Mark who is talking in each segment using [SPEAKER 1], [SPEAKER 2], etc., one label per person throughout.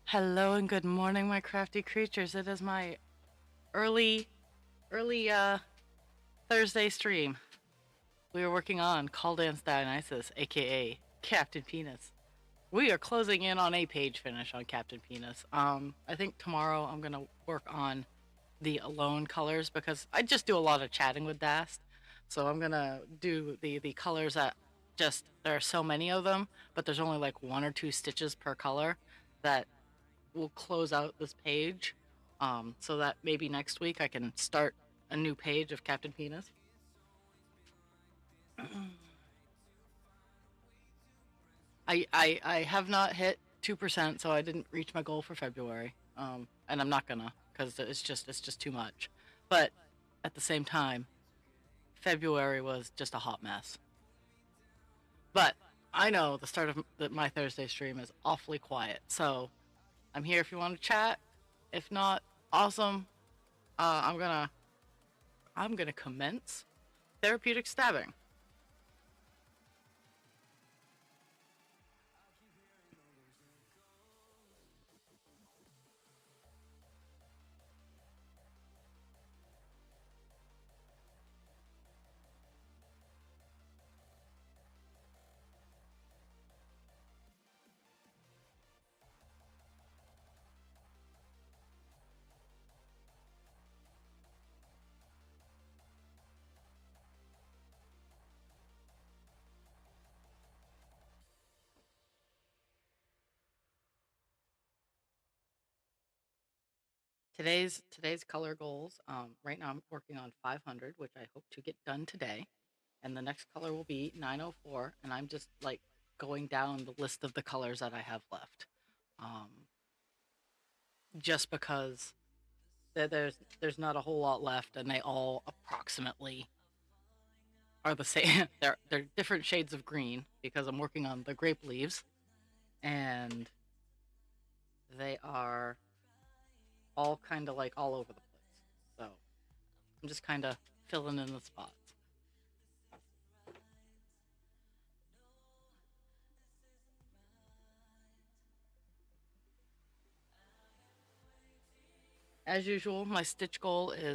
[SPEAKER 1] Hello and good morning, my crafty creatures. It is my early, early Thursday stream. We are working on Call Dance Dionysus, aka Captain Penis. We are closing in on a page finish on Captain Penis. I think tomorrow I'm gonna work on the alone colors because I just do a lot of chatting with Dast. So I'm gonna do the colors that just there are so many of them, but there's only like one or two stitches per color that will close out this page, so that maybe next week I can start a new page of Captain Penis. I have not hit 2%, so I didn't reach my goal for February. And I'm not gonna because it's just too much. But at the same time, February was just a hot mess. But I know the start of my Thursday stream is awfully quiet, so I'm here if you want to chat. If not, awesome. Uh, I'm gonna I'm gonna commence therapeutic stabbing. Today's color goals. Right now I'm working on 500, which I hope to get done today, and the next color will be 904. And I'm just like going down the list of the colors that I have left, um, just because there's not a whole lot left, and they all approximately are the same. they're different shades of green because I'm working on the grape leaves, and they are all kind of like all over the place. So I'm just kind of filling in the spots. As usual, my stitch goal today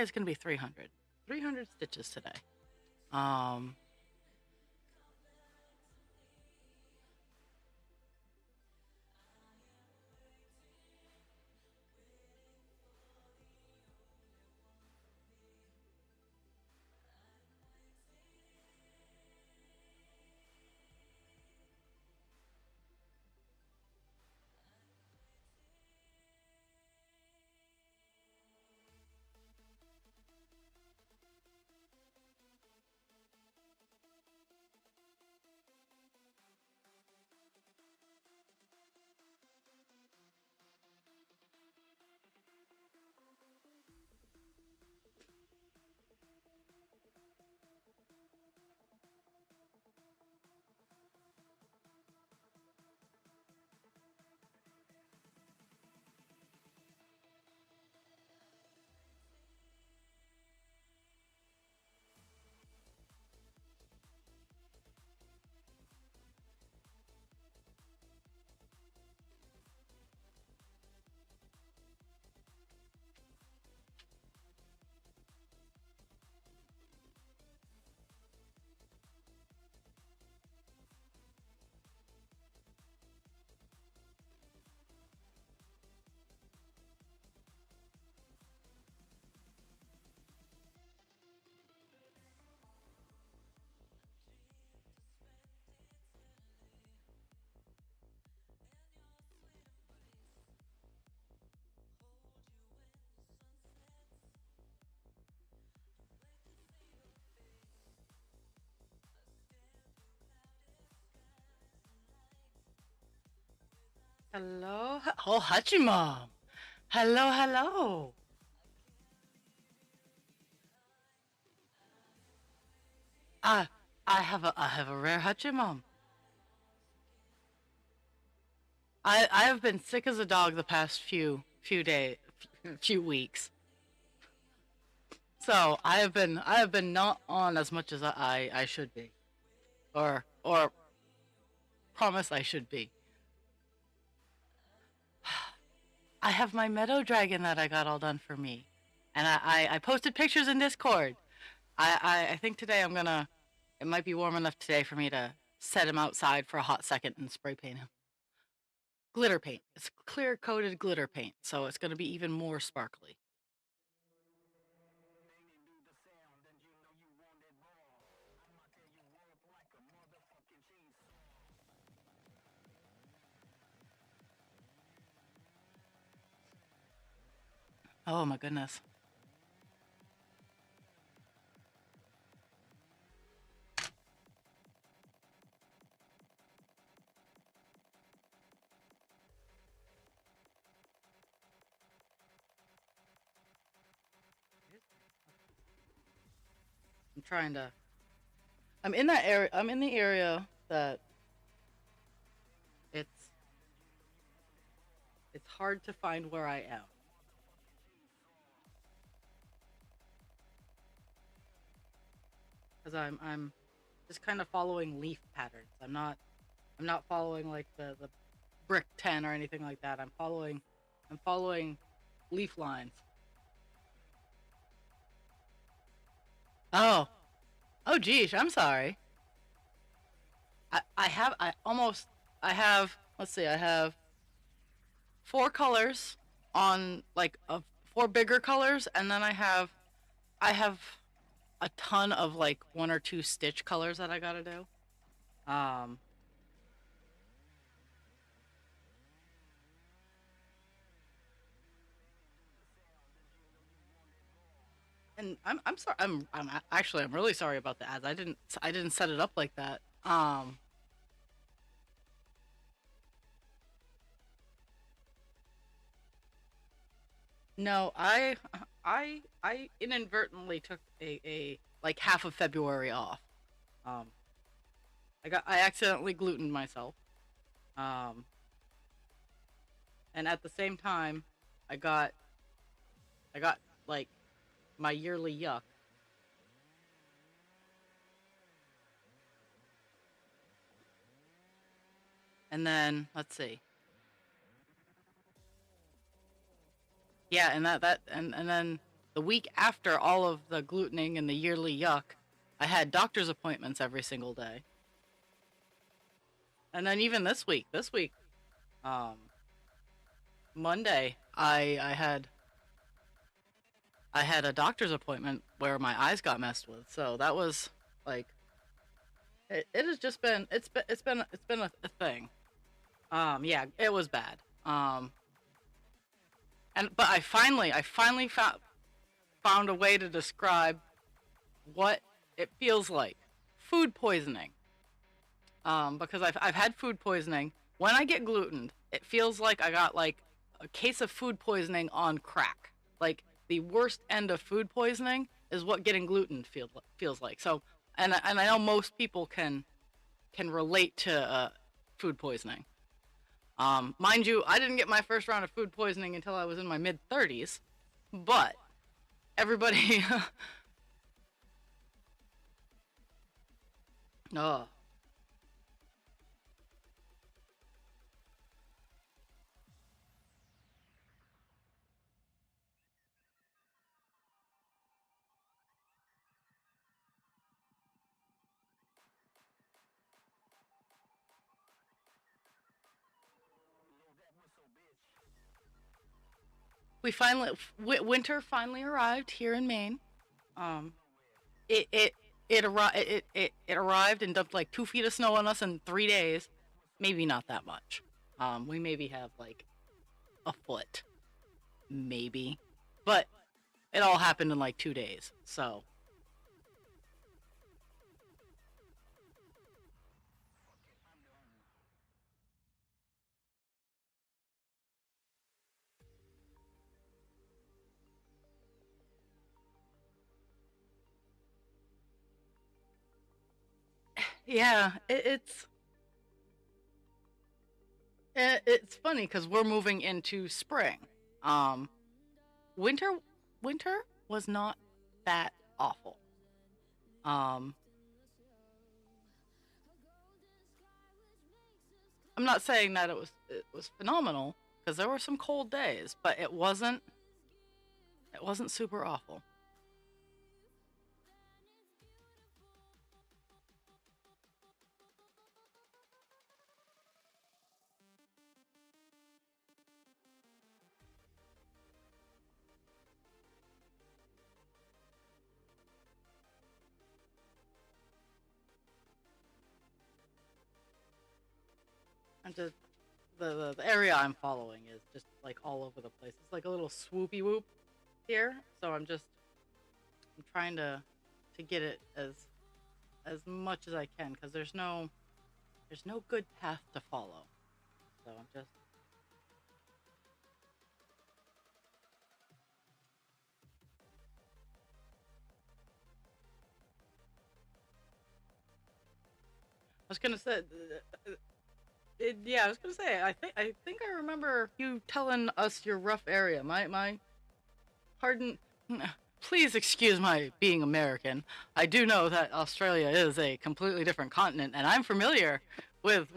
[SPEAKER 1] is going to be 300. 300 stitches today. Um, hello, oh Hachimom. Hello, hello. I I have a rare Hachimom. I have been sick as a dog the past few days, few weeks. So I have been not on as much as I should be, or promise I should be. I have my meadow dragon that I got all done for me, and I posted pictures in Discord. I think today I'm gonna. It might be warm enough today for me to set him outside for a hot second and spray paint him. Glitter paint. It's clear coated glitter paint, so it's gonna be even more sparkly. Oh my goodness. I'm trying to. I'm in that area. I'm in the area that it's it's hard to find where I am because I'm just kind of following leaf patterns. I'm not following like the brick 10 or anything like that. I'm following leaf lines. Oh. Oh geez, I'm sorry. I have let's see, I have four colors on like four bigger colors, and then I have a ton of like one or two stitch colors that I gotta do. Um and I'm sorry. I'm really sorry about the ads. I didn't set it up like that. No, I inadvertently took a like half of February off. Um I accidentally glutened myself. Um and at the same time I got I got like my yearly yuck. And then let's see. Yeah, and and then the week after all of the glutening and the yearly yuck, I had doctor's appointments every single day. And then even this week, um, Monday, I had a doctor's appointment where my eyes got messed with. So that was like it has just been it's been a thing. Yeah, it was bad. And but I finally found a way to describe what it feels like. Food poisoning. Because I've had food poisoning. When I get glutened, it feels like I got like a case of food poisoning on crack. Like the worst end of food poisoning is what getting gluten feels like. So, and I know most people can relate to food poisoning. Mind you, I didn't get my first round of food poisoning until I was in my mid 30s, but everybody, oh, winter finally arrived here in Maine. Um, it it it arrived and dumped like 2 feet of snow on us in 3 days. Maybe not that much. We maybe have like a foot, maybe, but it all happened in like 2 days. So yeah, it's funny because we're moving into spring. Um, winter winter was not that awful. Um, I'm not saying that it was phenomenal because there were some cold days, but it wasn't super awful. And just the area I'm following is just like all over the place. It's like a little swoopy whoop here, so I'm trying to get it as much as I can because there's no good path to follow. So I'm just I was gonna say yeah, I was gonna say I think I remember you telling us your rough area. My pardon, please excuse my being American. I do know that Australia is a completely different continent, and I'm familiar with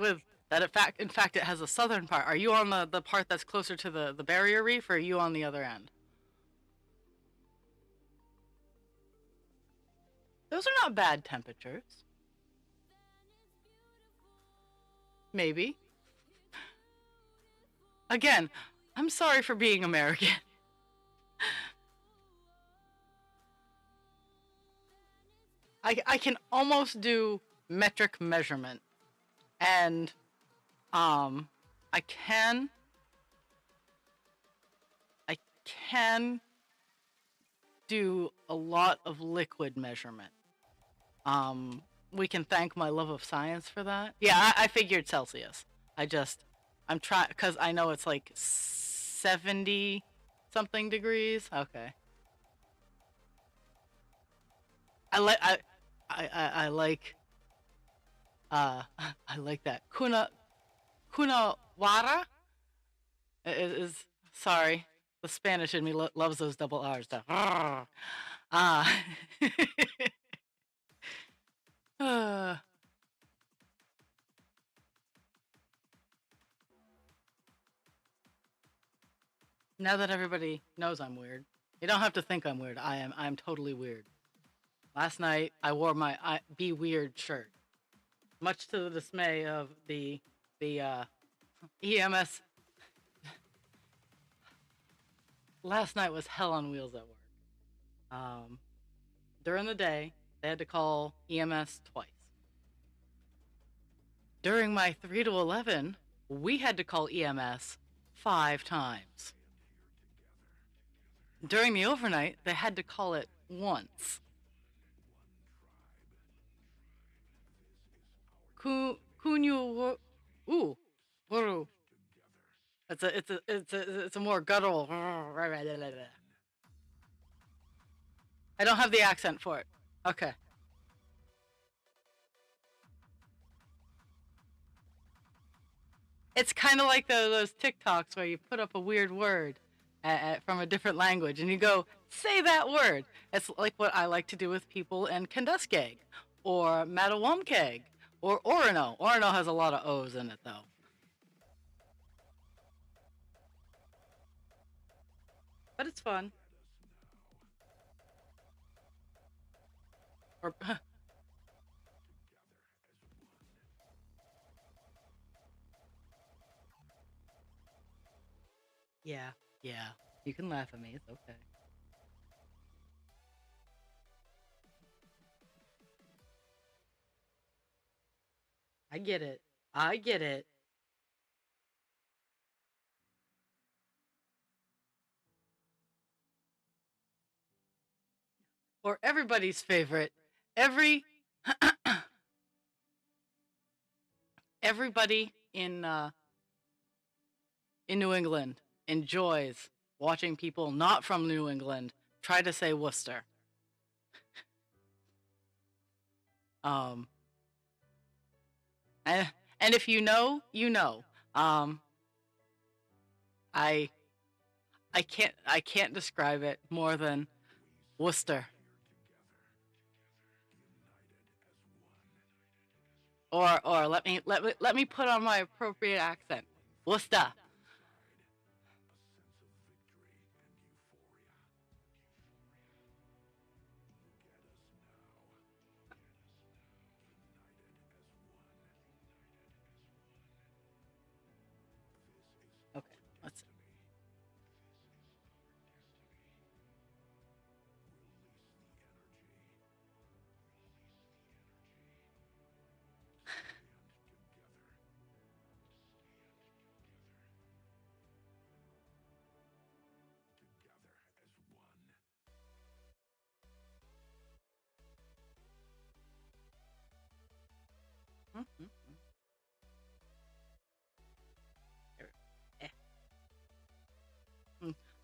[SPEAKER 1] that. In fact, it has a southern part. Are you on the part that's closer to the barrier reef, or are you on the other end? Those are not bad temperatures. Maybe. Again, I'm sorry for being American. I can almost do metric measurement, and um, I can I can do a lot of liquid measurement. Um, we can thank my love of science for that. Yeah, I figured Celsius. I just I'm trying because I know it's like 70 something degrees. Okay, I like I like I like that kuna wara is sorry. The Spanish in me loves those double R's. Uh, uh, now that everybody knows I'm weird, you don't have to think I'm weird. I'm totally weird. Last night I wore my Be Weird shirt, much to the dismay of the EMS. Last night was hell on wheels at work. Um, During the day, they had to call EMS twice. During my 3 to 11, we had to call EMS 5 times. During the overnight, they had to call it once. Kunyu, ooh, wuru. It's a more guttural. I don't have the accent for it. Okay. It's kind of like those TikToks where you put up a weird word from a different language and you go, say that word. It's like what I like to do with people in Kenduskeg or Matawamkeg or Orono. Orono has a lot of O's in it though. But it's fun. Or yeah, yeah. You can laugh at me. It's okay. I get it. I get it. Or everybody's favorite. Every everybody in New England enjoys watching people not from New England try to say Worcester. Um, and, and if you know, you know. Um, I I can't describe it more than Worcester. Or let me put on my appropriate accent. Worcester.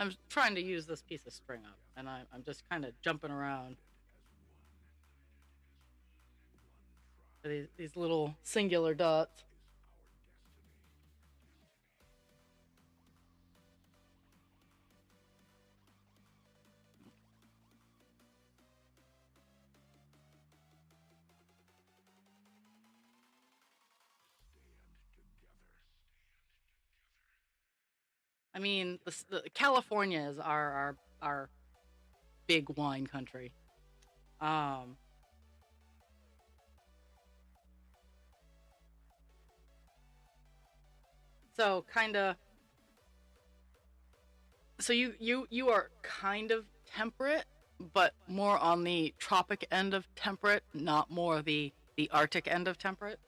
[SPEAKER 1] I'm trying to use this piece of string up, and I'm just kind of jumping around these little singular dots. I mean, California is our big wine country. Um, so kind of, so you are kind of temperate, but more on the tropic end of temperate, not more the Arctic end of temperate.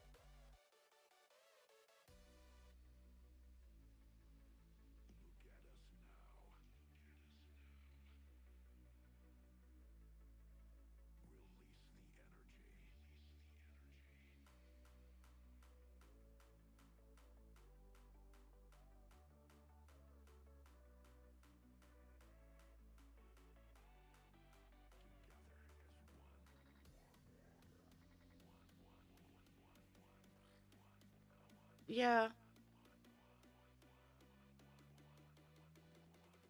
[SPEAKER 1] Yeah,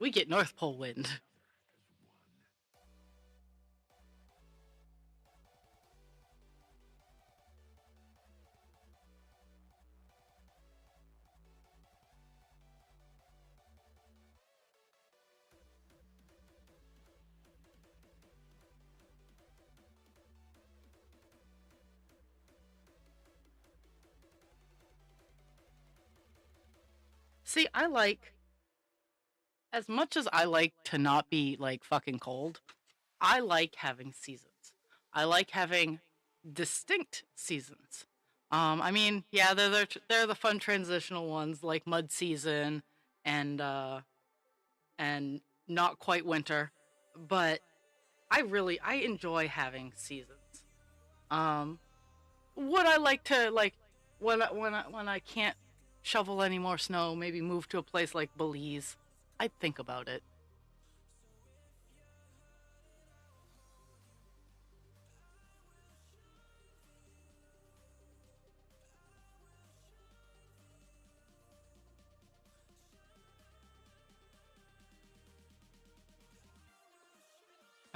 [SPEAKER 1] we get North Pole wind. See, I like, as much as I like to not be like fucking cold, I like having seasons. I like having distinct seasons. I mean, yeah, they're the fun transitional ones like mud season and and not quite winter, but I enjoy having seasons. Um, would I like to like when I can't shovel any more snow, maybe move to a place like Belize? I'd think about it.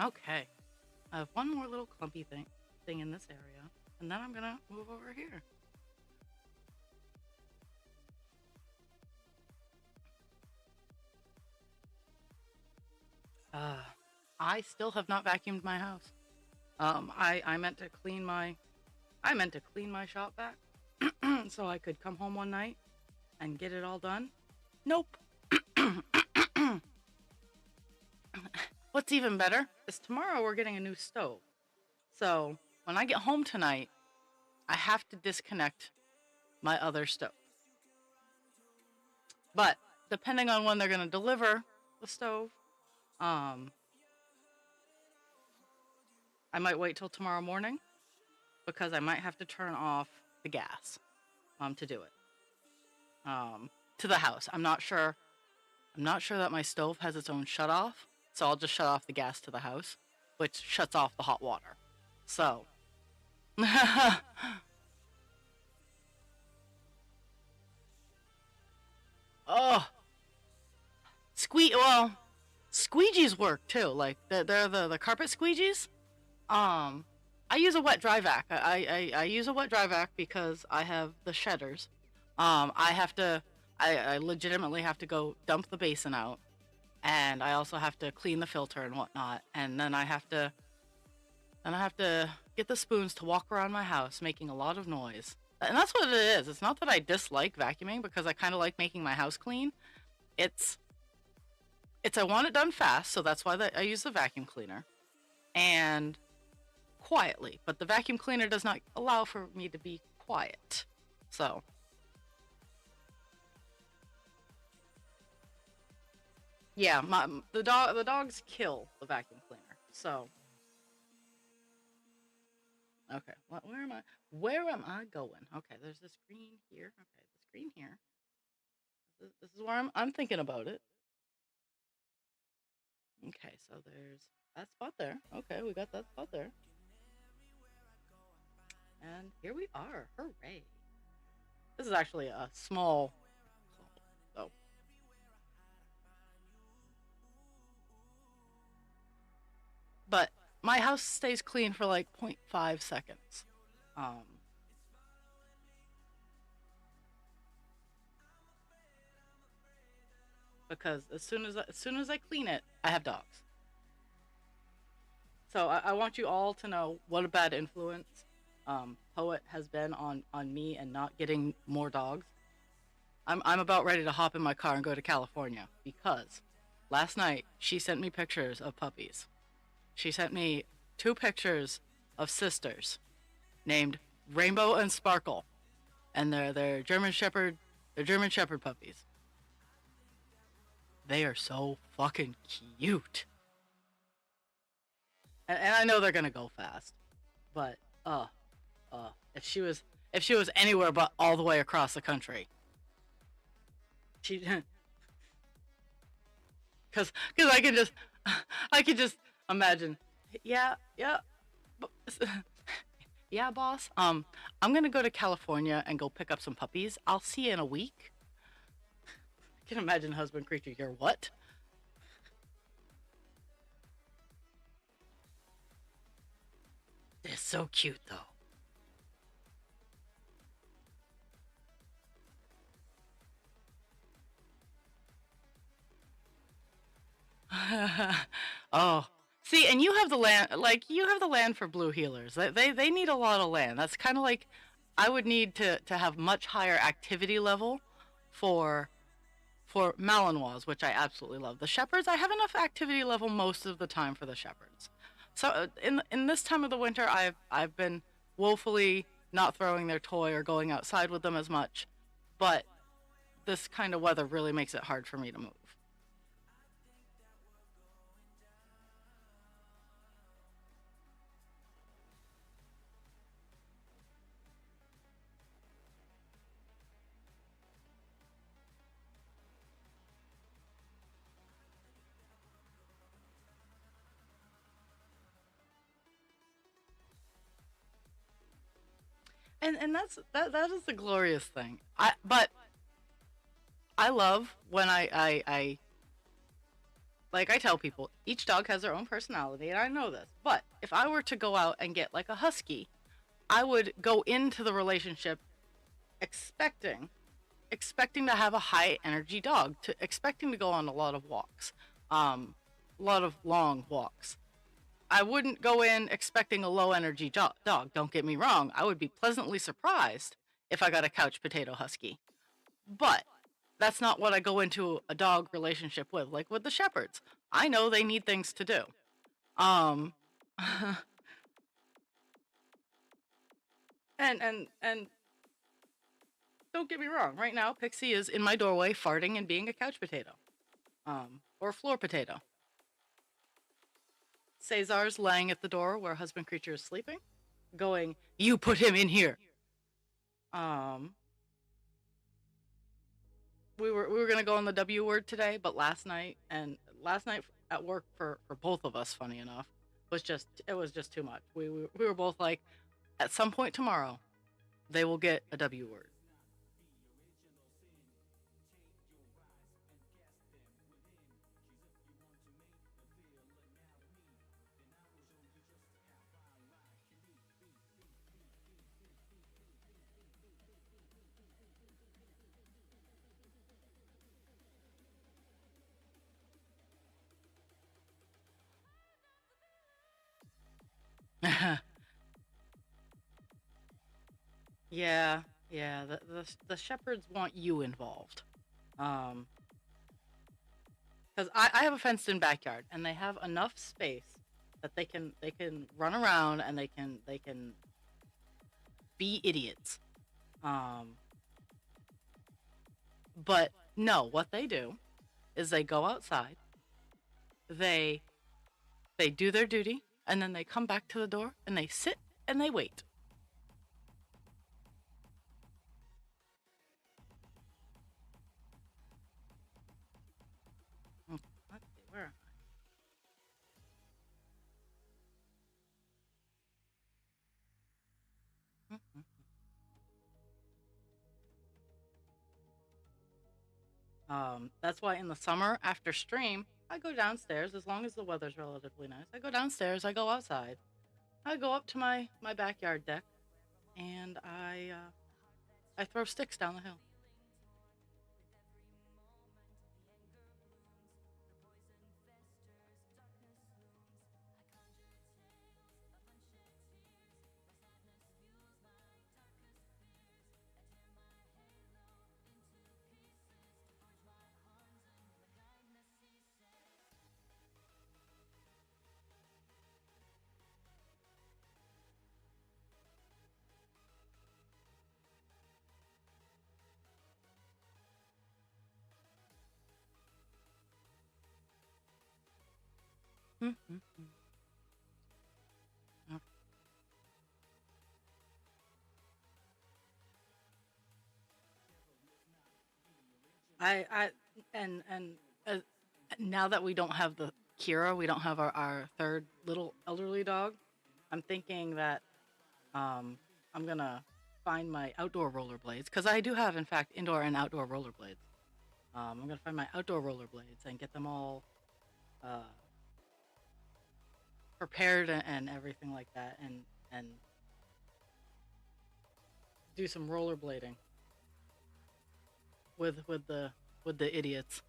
[SPEAKER 1] Okay, I have one more little clumpy thing in this area, and then I'm gonna move over here. Uh, I still have not vacuumed my house. I meant to clean my shop back so I could come home one night and get it all done. Nope. What's even better is tomorrow we're getting a new stove. So when I get home tonight, I have to disconnect my other stove. But depending on when they're going to deliver the stove, um, I might wait till tomorrow morning because I might have to turn off the gas to do it to the house. I'm not sure. I'm not sure that my stove has its own shut off, so I'll just shut off the gas to the house, which shuts off the hot water. So, oh, well, squeegees work too. Like they're the carpet squeegees. Um, I use a wet dry vac. I use a wet dry vac because I have the shedders. I have to. I legitimately have to go dump the basin out, and I also have to clean the filter and whatnot. And then I have to get the spoons to walk around my house, making a lot of noise. And that's what it is. It's not that I dislike vacuuming because I kind of like making my house clean. It's it's I want it done fast, so that's why I use the vacuum cleaner and quietly. But the vacuum cleaner does not allow for me to be quiet. So yeah, the dogs kill the vacuum cleaner. So okay, where am I? Where am I going? Okay, there's this green here. Okay, this green here. This is where I'm thinking about it. Okay, so there's that spot there. Okay, we got that spot there. And here we are. Hooray. This is actually a small call. So, but my house stays clean for like 0.5 seconds. Um, because as soon as I clean it, I have dogs. So I want you all to know what a bad influence Poet has been on me and not getting more dogs. I'm about ready to hop in my car and go to California because last night she sent me pictures of puppies. She sent me two pictures of sisters named Rainbow and Sparkle, and they're German Shepherd. They're German Shepherd puppies. They are so fucking cute, and I know they're gonna go fast, but if she was anywhere but all the way across the country, she because I can just imagine. Yeah, yeah, yeah, boss. I'm gonna go to California and go pick up some puppies. I'll see you in a week. I can imagine husband creature here. What? They're so cute though. Oh, see, and you have the land. Like you have the land for blue healers. They need a lot of land. That's kind of like I would need to have much higher activity level for for Malinois, which I absolutely love. The shepherds, I have enough activity level most of the time for the shepherds. So in this time of the winter, I've been woefully not throwing their toy or going outside with them as much, but this kind of weather really makes it hard for me to move. And that is the glorious thing. I love when I like I tell people each dog has their own personality, and I know this. But if I were to go out and get like a husky, I would go into the relationship expecting expecting to have a high energy dog, to expecting to go on a lot of walks, a lot of long walks. I wouldn't go in expecting a low energy dog. Don't get me wrong. I would be pleasantly surprised if I got a couch potato husky. But that's not what I go into a dog relationship with. Like with the shepherds, I know they need things to do. Um, and don't get me wrong. Right now, Pixie is in my doorway, farting and being a couch potato, or floor potato. Cesar's laying at the door where husband creature is sleeping, going, "You put him in here." Um, we were gonna go on the W word today, but last night at work for both of us, funny enough, it was just too much. We were both like, at some point tomorrow, they will get a W word. Yeah, yeah. The shepherds want you involved. Um, because I have a fenced in backyard and they have enough space that they can run around and they can be idiots. Um, but no, what they do is they go outside, they they do their duty, and then they come back to the door and they sit and they wait. Mm, let's see, where am I? That's why in the summer after stream, I go downstairs as long as the weather's relatively nice. I go downstairs, I go outside, I go up to my backyard deck, and I throw sticks down the hill. Mm-hmm. I and uh, now that we don't have the Kira, we don't have our third little elderly dog. I'm thinking that I'm gonna find my outdoor rollerblades because I do have, in fact, indoor and outdoor rollerblades. I'm gonna find my outdoor rollerblades and get them all uh, prepared and everything like that, and do some rollerblading with the idiots.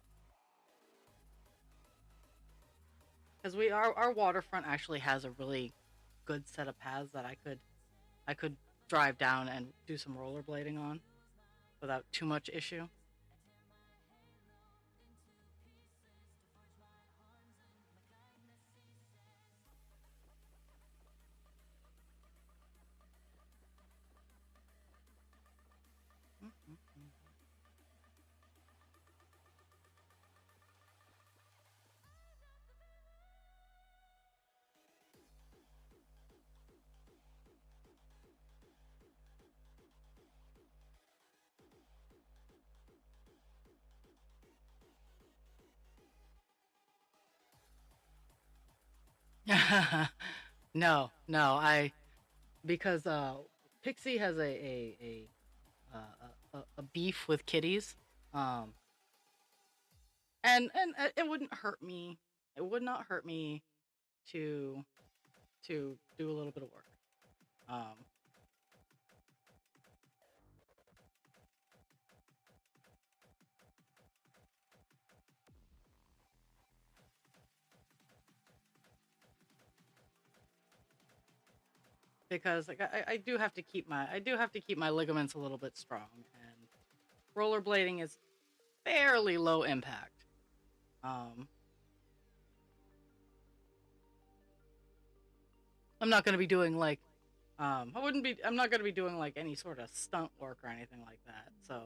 [SPEAKER 1] Because our waterfront actually has a really good set of paths that I could drive down and do some rollerblading on without too much issue. No, no, I because Pixie has a beef with kitties, um, and it wouldn't hurt me. It would not hurt me to do a little bit of work. Um, because like I do have to keep my ligaments a little bit strong, and rollerblading is fairly low impact. Um, I'm not going to be doing like I'm not going to be doing like any sort of stunt work or anything like that. So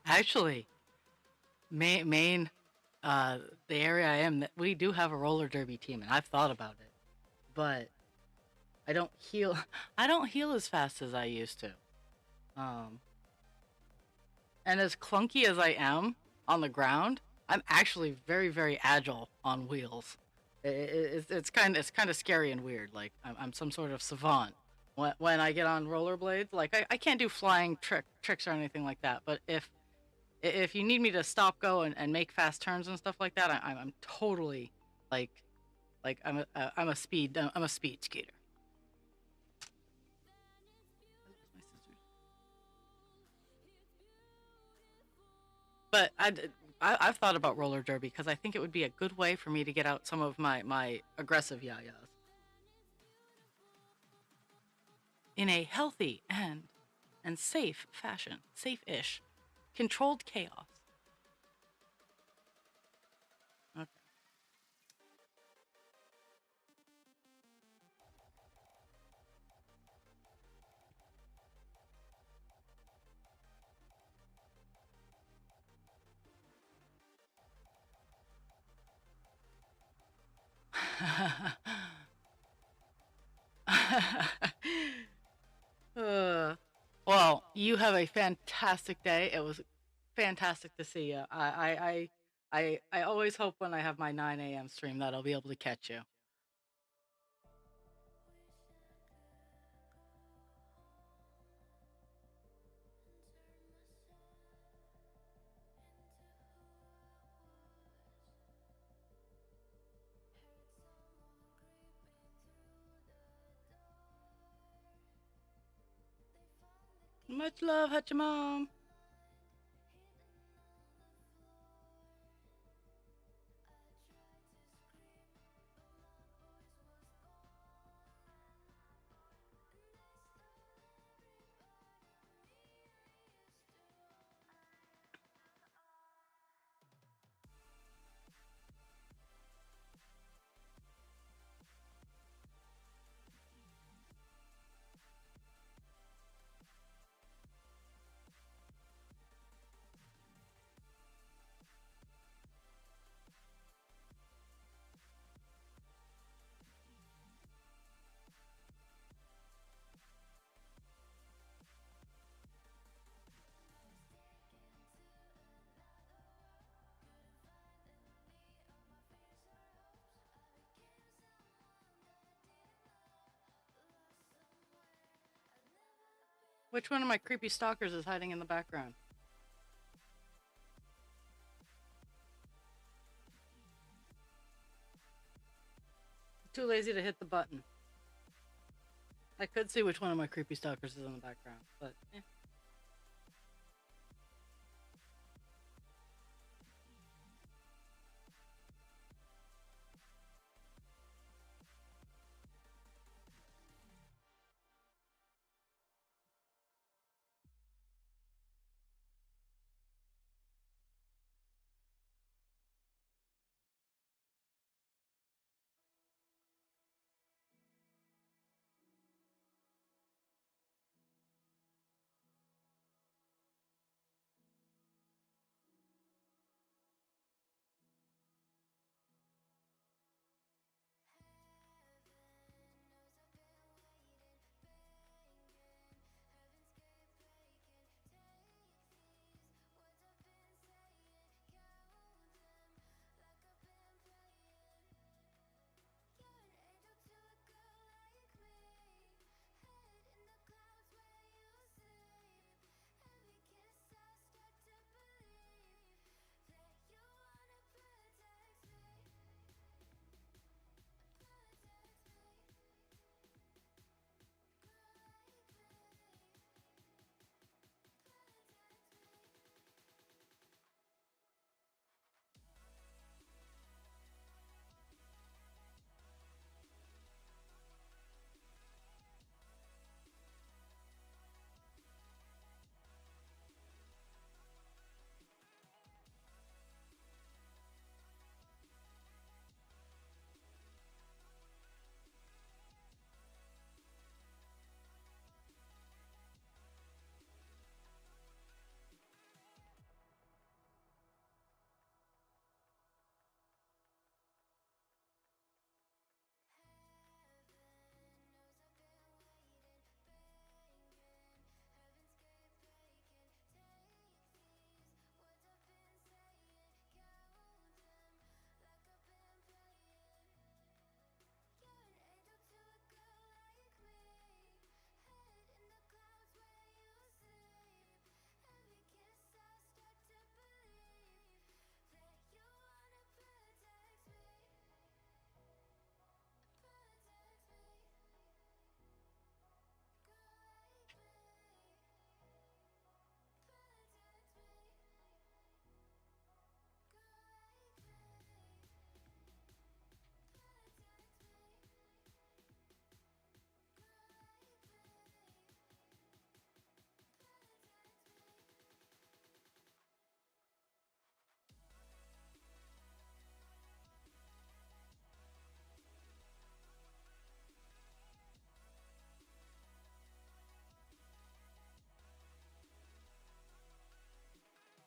[SPEAKER 1] actually, Maine, the area I am, we do have a roller derby team, and I've thought about it, but I don't heal. I don't heal as fast as I used to. Um, and as clunky as I am on the ground, I'm actually very, very agile on wheels. It's kind of scary and weird. Like I'm some sort of savant when I get on rollerblades. Like I can't do flying tricks or anything like that. But if you need me to stop, go, and make fast turns and stuff like that, I'm totally like I'm a speed skater. But I've thought about roller derby because I think it would be a good way for me to get out some of my aggressive yayas in a healthy and safe fashion, safe-ish, controlled chaos. uh, well, you have a fantastic day. It was fantastic to see you. I always hope when I have my 9 a.m. stream that I'll be able to catch you. Much love, Hutchamom. Which one of my creepy stalkers is hiding in the background? Too lazy to hit the button. I could see which one of my creepy stalkers is in the background, but eh.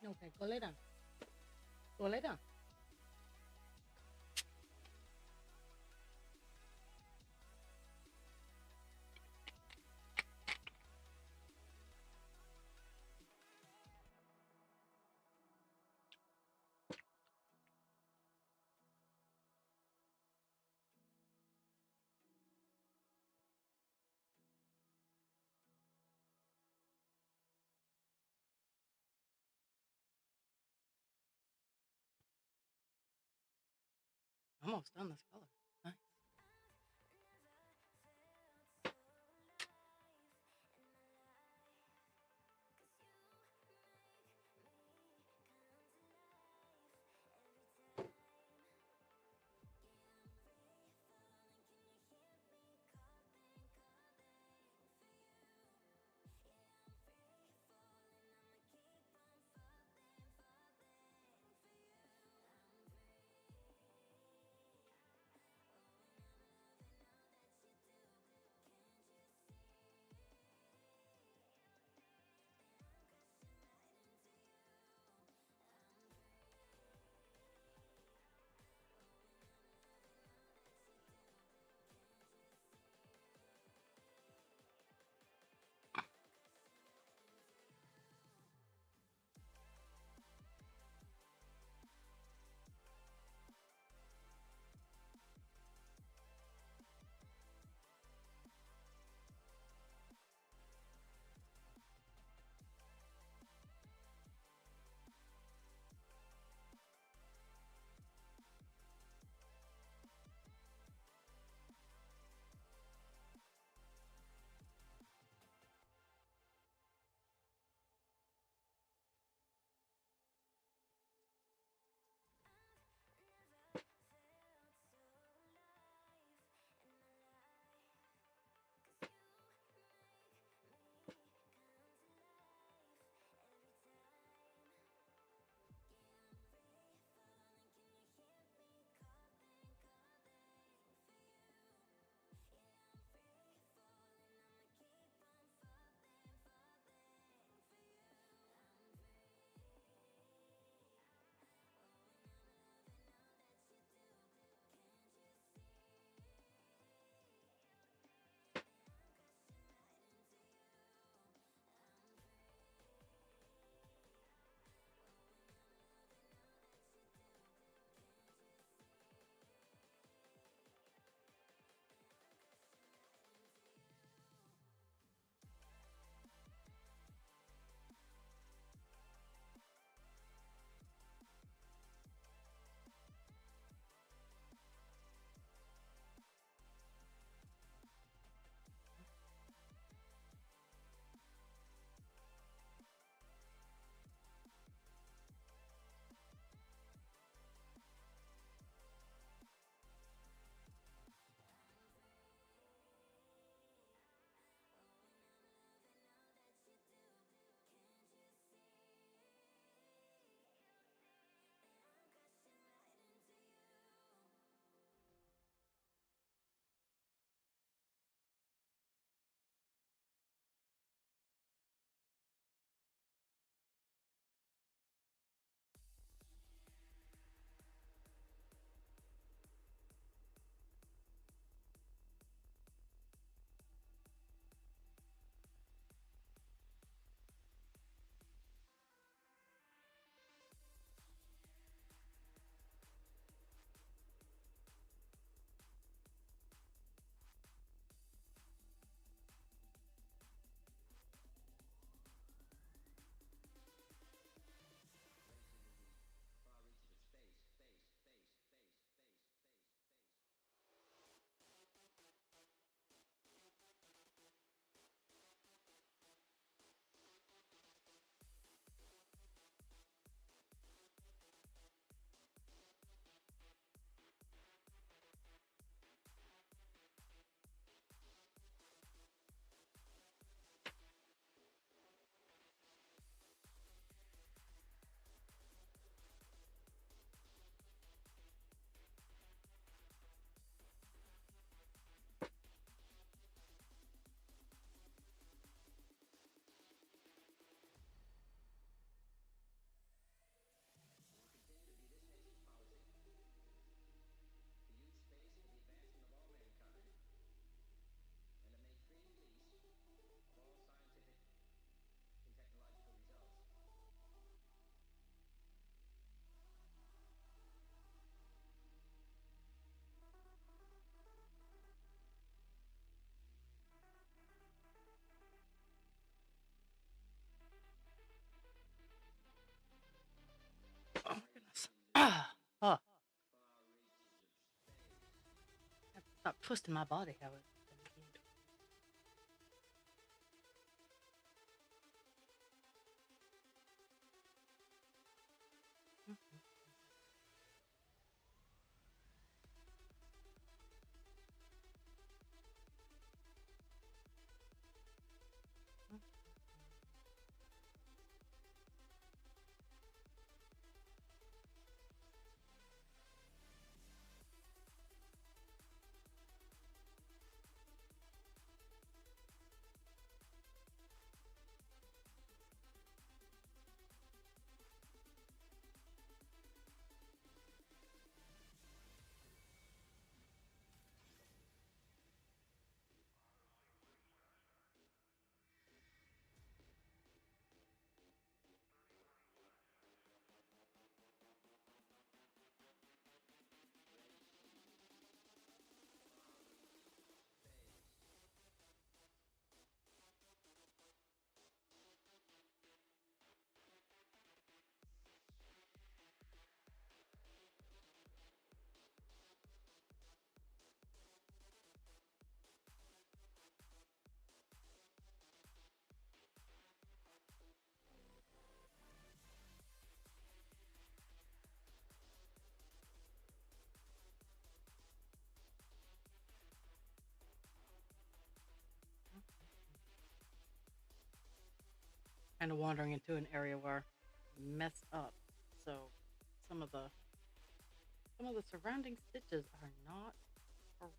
[SPEAKER 1] Okay, go lay down. Go lay down. Almost done this color. Nice. twisting my body how it. Kind of wandering into an area where I messed up, so some of the surrounding stitches are not correct.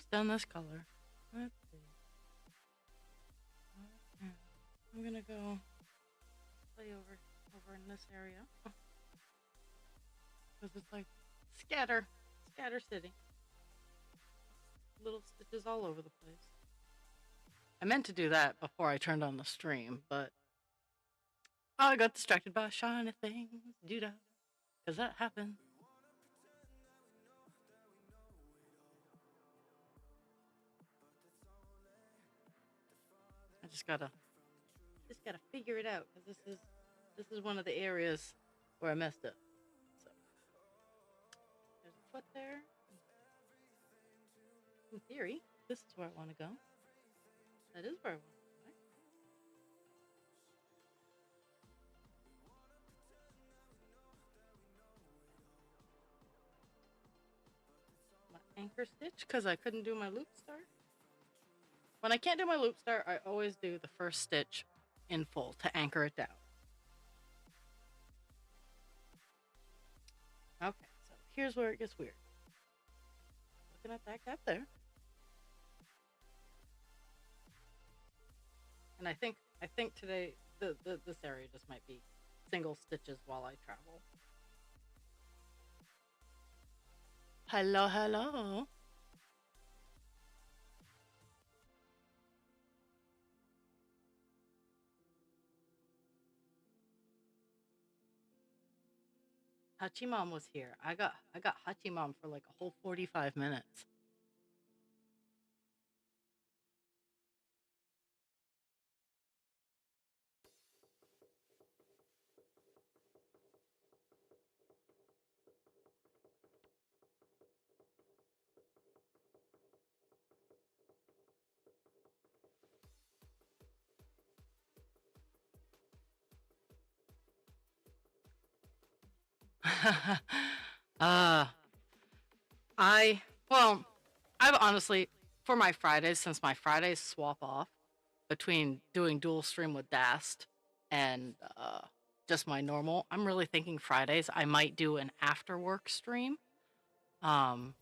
[SPEAKER 1] almost done this color. Let's see. Okay. I'm gonna go play over in this area because it's like scatter city. Little stitches all over the place. I meant to do that before I turned on the stream, but I got distracted by shiny things. Do that, because that happened. I just gotta figure it out, because this is one of the areas where I messed up. So there's a foot there. In theory, this is where I want to go. That is where I want to go. My anchor stitch, because I couldn't do my loop start. When I can't do my loop start, I always do the first stitch in full to anchor it down. Okay, so here's where it gets weird. Looking at that gap there. And I think today this area just might be single stitches while I travel. Hello, hello. Hachimom was here. I got Hachimom for like a whole 45 minutes. I've honestly, for my Fridays, since my Fridays swap off between doing dual stream with Dast and just my normal, I'm really thinking Fridays I might do an after work stream, so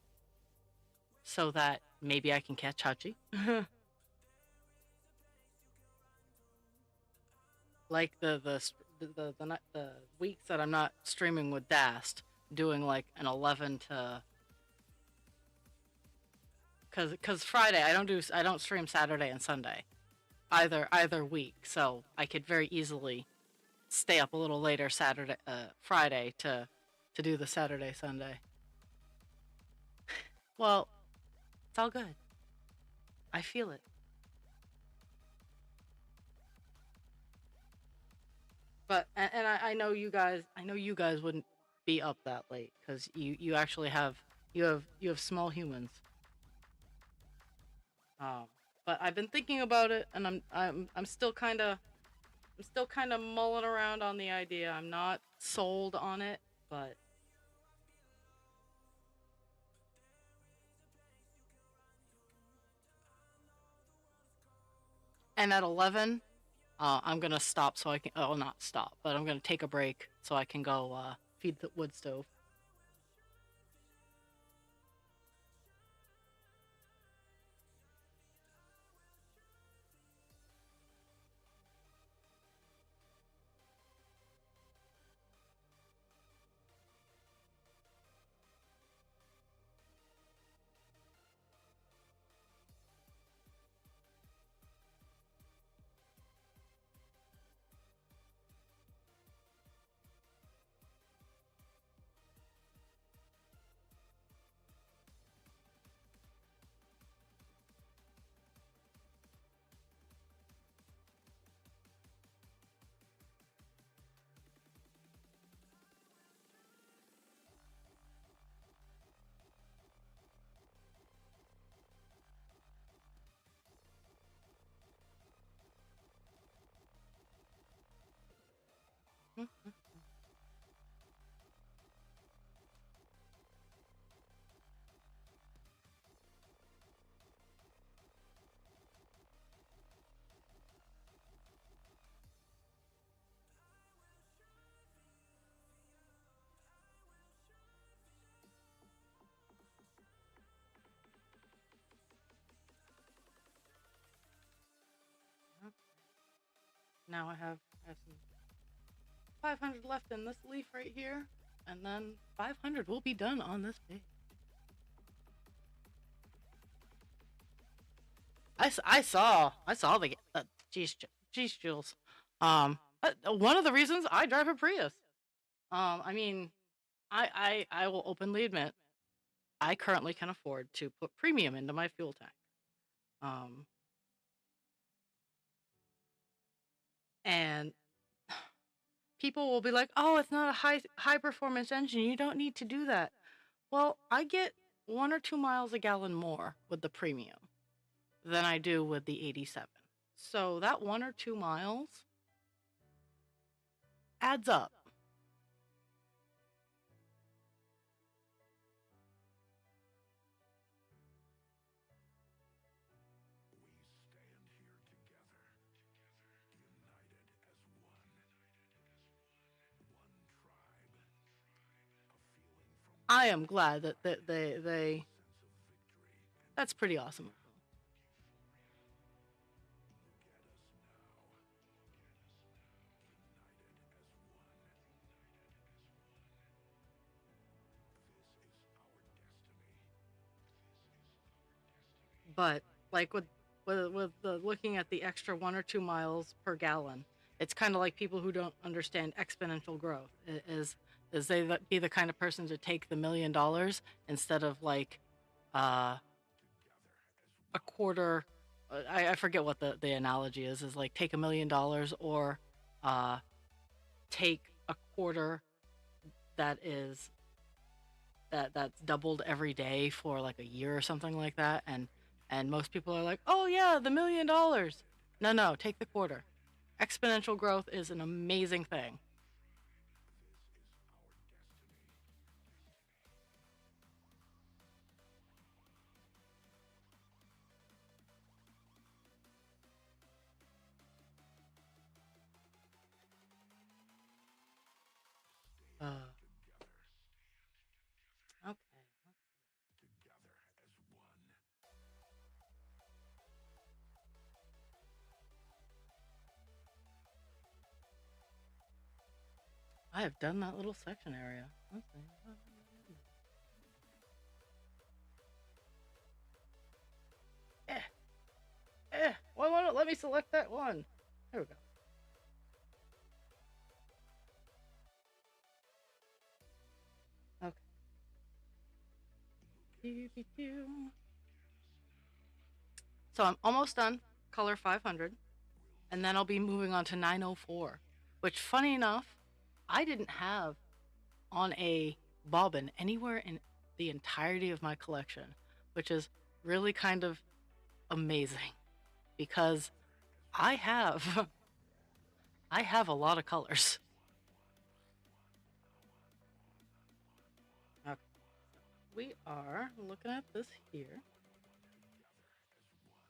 [SPEAKER 1] that maybe I can catch Hachi. Like the weeks that I'm not streaming with Dast, doing like an 11 to, cause Friday I don't stream Saturday and Sunday either week, so I could very easily stay up a little later Friday to do the Saturday Sunday. Well, it's all good. I feel it. But and I know you guys wouldn't be up that late because you actually have small humans. But I've been thinking about it, and I'm still kind of mulling around on the idea. I'm not sold on it, but and at 11, I'm gonna stop so I can. Oh, not stop, but I'm gonna take a break so I can go feed the wood stove. Now I have some 500 left in this leaf right here, and then 500 will be done on this page. I saw the geez, Jules. One of the reasons I drive a Prius. I mean, I will openly admit I currently can afford to put premium into my fuel tank. Um, and people will be like, "Oh, it's not a high performance engine. You don't need to do that." Well, I get 1 or 2 miles a gallon more with the premium than I do with the 87. So that 1 or 2 miles adds up. I am glad that they that's pretty awesome. But like with the looking at the extra 1 or 2 miles per gallon, it's kind of like people who don't understand exponential growth. Is they be the kind of person to take the $1 million instead of like uh, a quarter. I forget what the analogy is like take $1 million or uh, take a quarter that is that's doubled every day for like a year or something like that, and most people are like, oh yeah, the $1 million. No, take the quarter. Exponential growth is an amazing thing. uh okay, I have done that little section area. Let's see. eh why won't it let me select that one? There we go. Okay. So I'm almost done color 500, and then I'll be moving on to 904, which, funny enough, I didn't have on a bobbin anywhere in the entirety of my collection, which is really kind of amazing because I have I have a lot of colors. Okay, so we are looking at this here,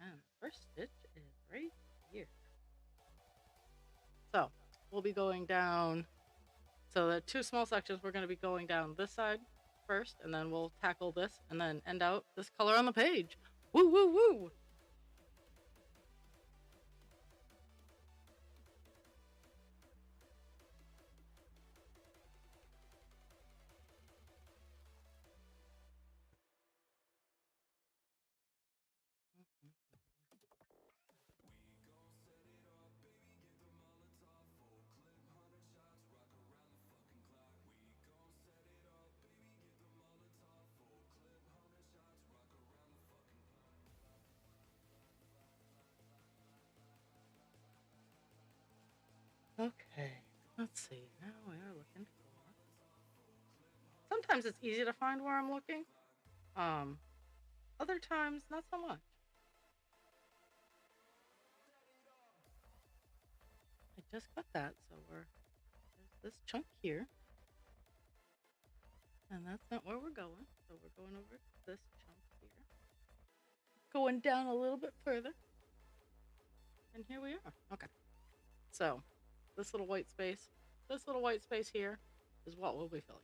[SPEAKER 1] and the first stitch is right here. So we'll be going down. So the two small sections, we're going to be going down this side first, and then we'll tackle this, and then end out this color on the page. Woo, woo, woo! Okay, let's see. Now we are looking for. Sometimes it's easy to find where I'm looking. Other times not so much. I just got that, so there's this chunk here, and that's not where we're going. So we're going over this chunk here, going down a little bit further, and here we are. Okay, so this little white space here is what we'll be filling.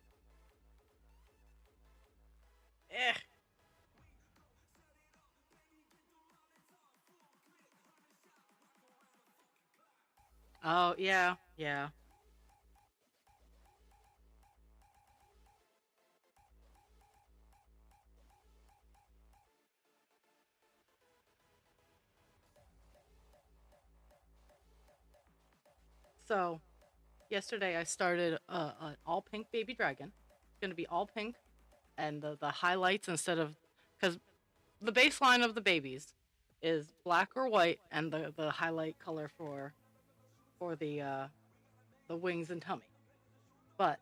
[SPEAKER 1] Eh. Oh, yeah, yeah. So, yesterday I started an all pink baby dragon. It's going to be all pink, and the highlights instead of, because the baseline of the babies is black or white, and the highlight color for the wings and tummy. But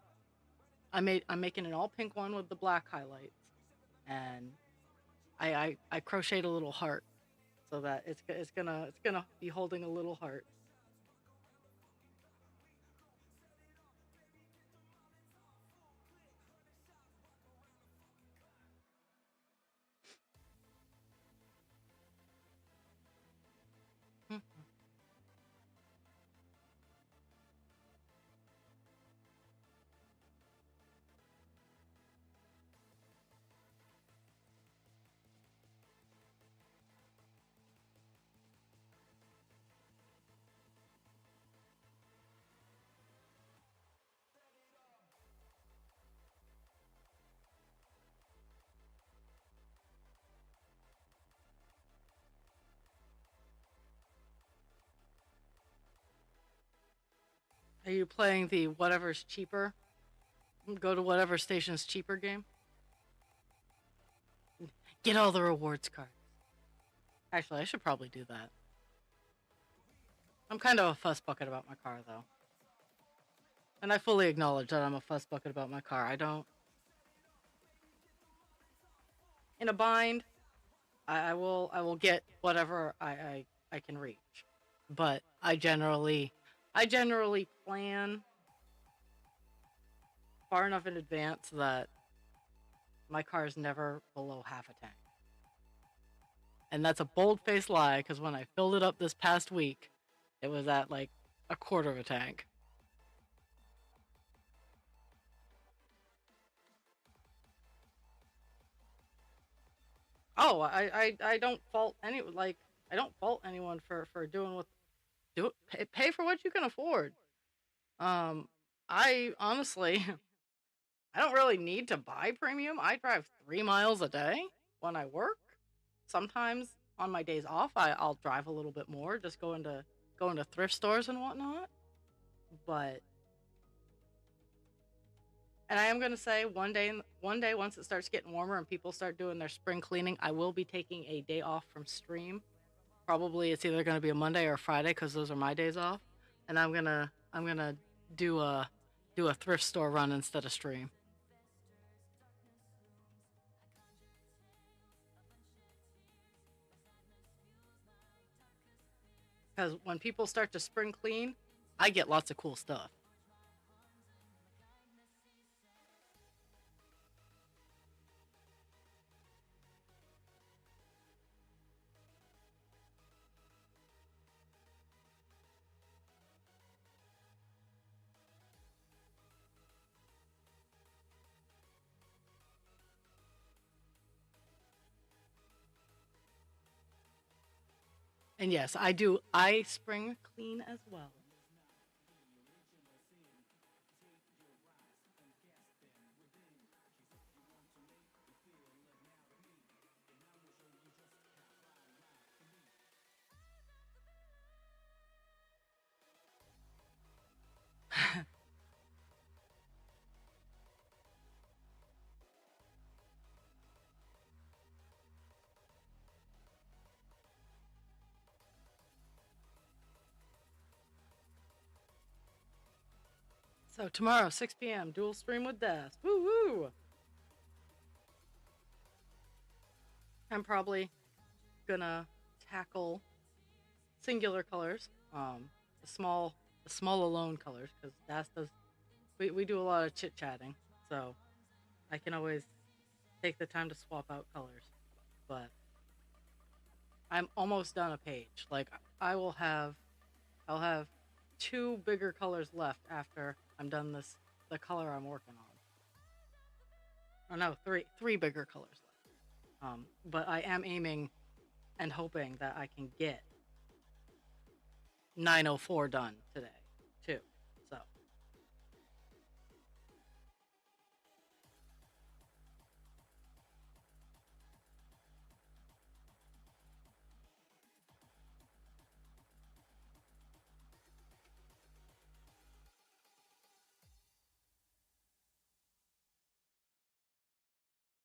[SPEAKER 1] I'm making an all pink one with the black highlights, and I crocheted a little heart so that it's gonna be holding a little heart. Are you playing the whatever's cheaper? Go to whatever station's cheaper game. Get all the rewards cards. Actually, I should probably do that. I'm kind of a fuss bucket about my car, though. And I fully acknowledge that I'm a fuss bucket about my car. I don't. In a bind, I will get whatever I can reach. But I generally plan far enough in advance that my car is never below half a tank. And that's a bold faced lie because when I filled it up this past week, it was at like a quarter of a tank. Oh, I don't fault I don't fault anyone for doing what pay for what you can afford. Um, I honestly I don't really need to buy premium. I drive 3 miles a day when I work. Sometimes on my days off, I'll drive a little bit more, just go into thrift stores and whatnot. But and I am gonna say one day once it starts getting warmer and people start doing their spring cleaning, I will be taking a day off from stream. Probably it's either gonna be a Monday or a Friday because those are my days off, and I'm gonna do a do a thrift store run instead of stream. Because when people start to spring clean, I get lots of cool stuff. And yes, I do. I spring clean as well. So tomorrow, 6 p.m., dual stream with Death. Woo woo! I'm probably gonna tackle singular colors, the small alone colors, because that's does we do a lot of chit chatting, so I can always take the time to swap out colors. But I'm almost done a page. Like I will have I'll have two bigger colors left after I'm done the color I'm working on. Oh no, three bigger colors left. But I am aiming and hoping that I can get 9:04 done today, too. So,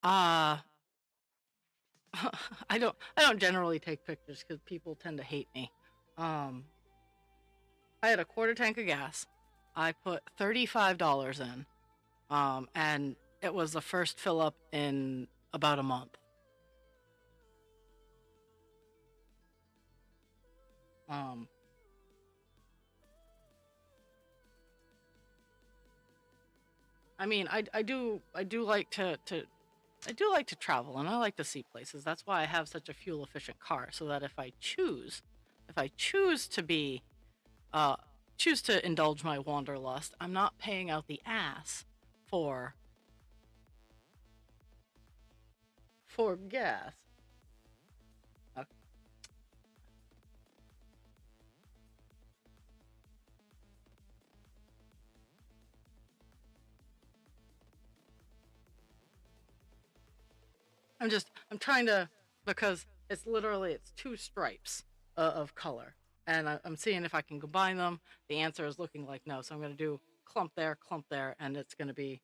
[SPEAKER 1] uh I don't generally take pictures because people tend to hate me. Um, I had a quarter tank of gas. I put $35 in, and it was the first fill up in about a month. Um, I mean, I do like to I do like to travel and I like to see places. That's why I have such a fuel efficient car, so that if I choose to be uh choose to indulge my wanderlust, I'm not paying out the ass for gas. Uh, I'm trying to, because it's two stripes of color, and I'm seeing if I can combine them. The answer is looking like no, so I'm gonna do clump there, and it's gonna be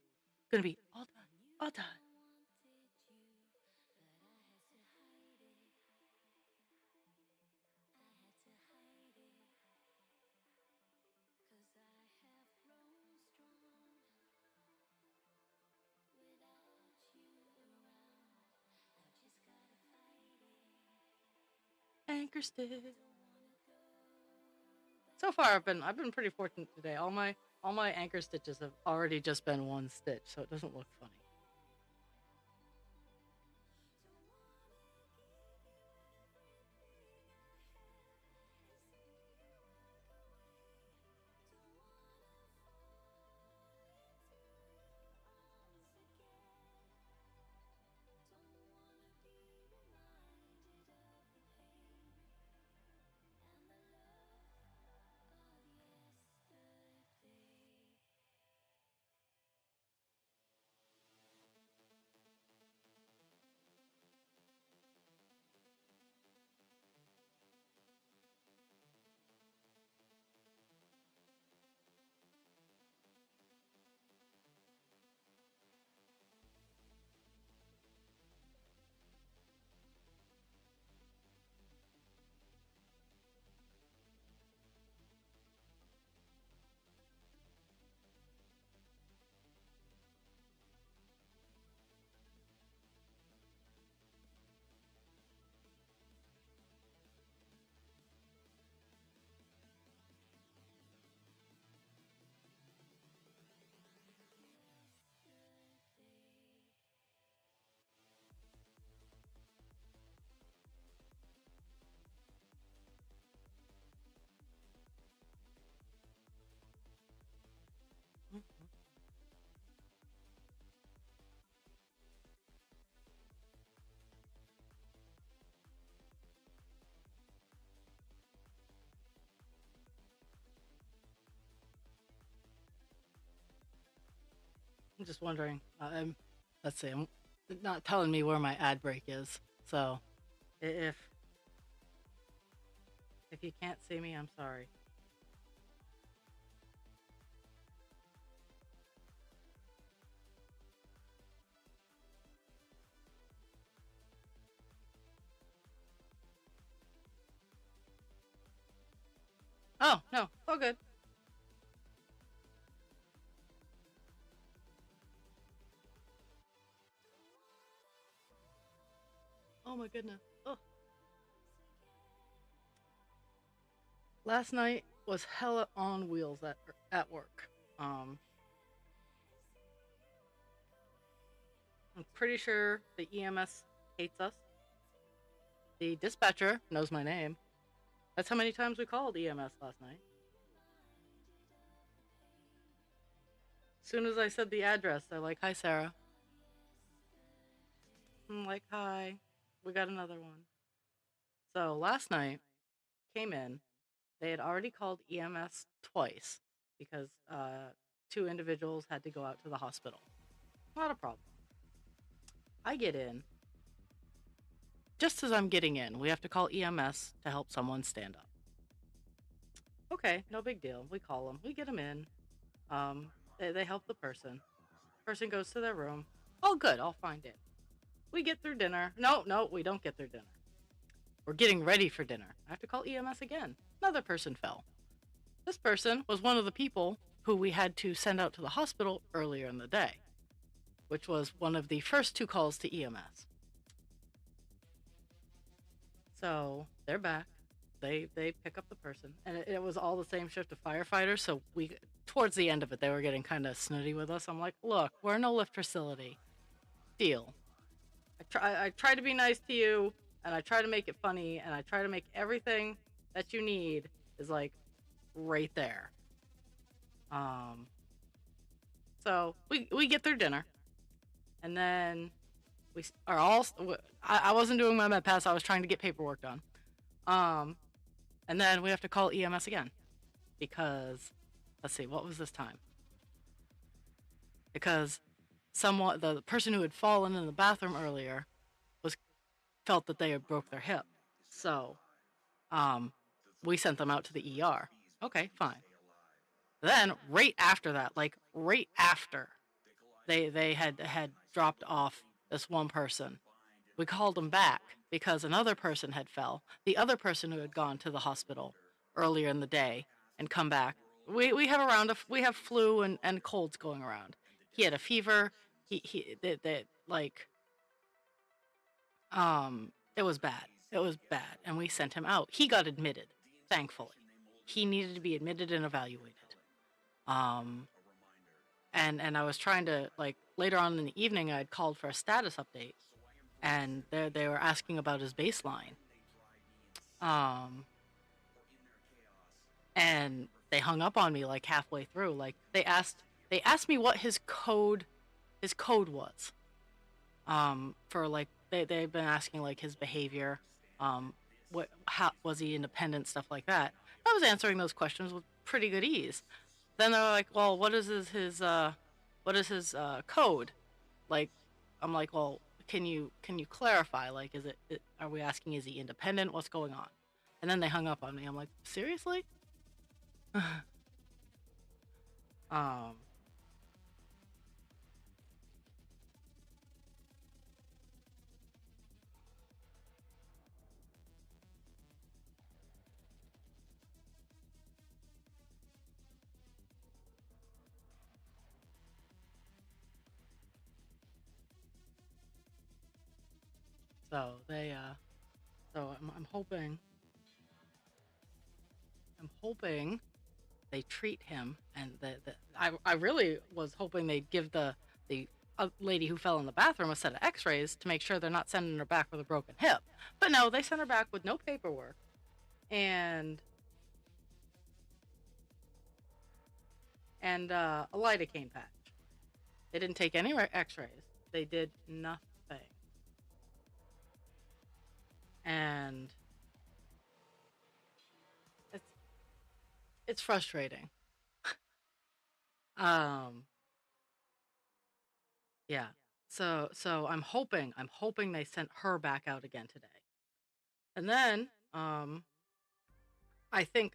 [SPEAKER 1] all done, all done. Anchor stick. So far, I've been pretty fortunate today. All my anchor stitches have already just been one stitch, so it doesn't look funny. I'm just wondering. Let's see. I'm not telling me where my ad break is. So if you can't see me, I'm sorry. Oh no, all good. Oh my goodness. Oh, last night was hella on wheels at work. Um, I'm pretty sure the EMS hates us. The dispatcher knows my name. That's how many times we called EMS last night. As soon as I said the address, they're like, "Hi, Sarah." I'm like, "Hi, we got another one." So last night came in. They had already called EMS twice because two individuals had to go out to the hospital. Not a problem. I get in. Just as I'm getting in, we have to call EMS to help someone stand up. Okay, no big deal. We call them. We get them in. They help the person. Person goes to their room. All good. All fine. It. We get through dinner. No, we don't get through dinner. We're getting ready for dinner. I have to call EMS again. Another person fell. This person was one of the people who we had to send out to the hospital earlier in the day, which was one of the first two calls to EMS. So they're back. They pick up the person, and it was all the same shift of firefighters. So towards the end of it, they were getting kind of snooty with us. I'm like, look, we're in a lift facility. Deal. I try to be nice to you, and I try to make it funny, and I try to make everything that you need is like right there. So we get through dinner, and then we are all. I wasn't doing my med pass. I was trying to get paperwork done. And then we have to call EMS again because, let's see, what was this time? Because the person who had fallen in the bathroom earlier felt that they had broke their hip. So, we sent them out to the ER. Okay, fine. Then right after that, like right after they had dropped off this one person, we called them back because another person had fell. The other person who had gone to the hospital earlier in the day and come back. We have flu and colds going around. He had a fever. It was bad. It was bad, and we sent him out. He got admitted, thankfully. He needed to be admitted and evaluated. And I was trying to, like, later on in the evening, I had called for a status update, and they were asking about his baseline. And they hung up on me like halfway through. Like they asked me what his code was. For like they've been asking like his behavior, how was he independent, stuff like that. I was answering those questions with pretty good ease. Then they're like, well, what is his code? Like, I'm like, well, can you clarify? Like, are we asking, is he independent? What's going on? And then they hung up on me. I'm like, seriously? um, so I'm hoping they treat him, and I really was hoping they'd give the lady who fell in the bathroom a set of x-rays to make sure they're not sending her back with a broken hip. But no, they sent her back with no paperwork and a lidocaine patch. They didn't take any x-rays. They did nothing. And it's frustrating. Yeah. So I'm hoping they sent her back out again today. And then I think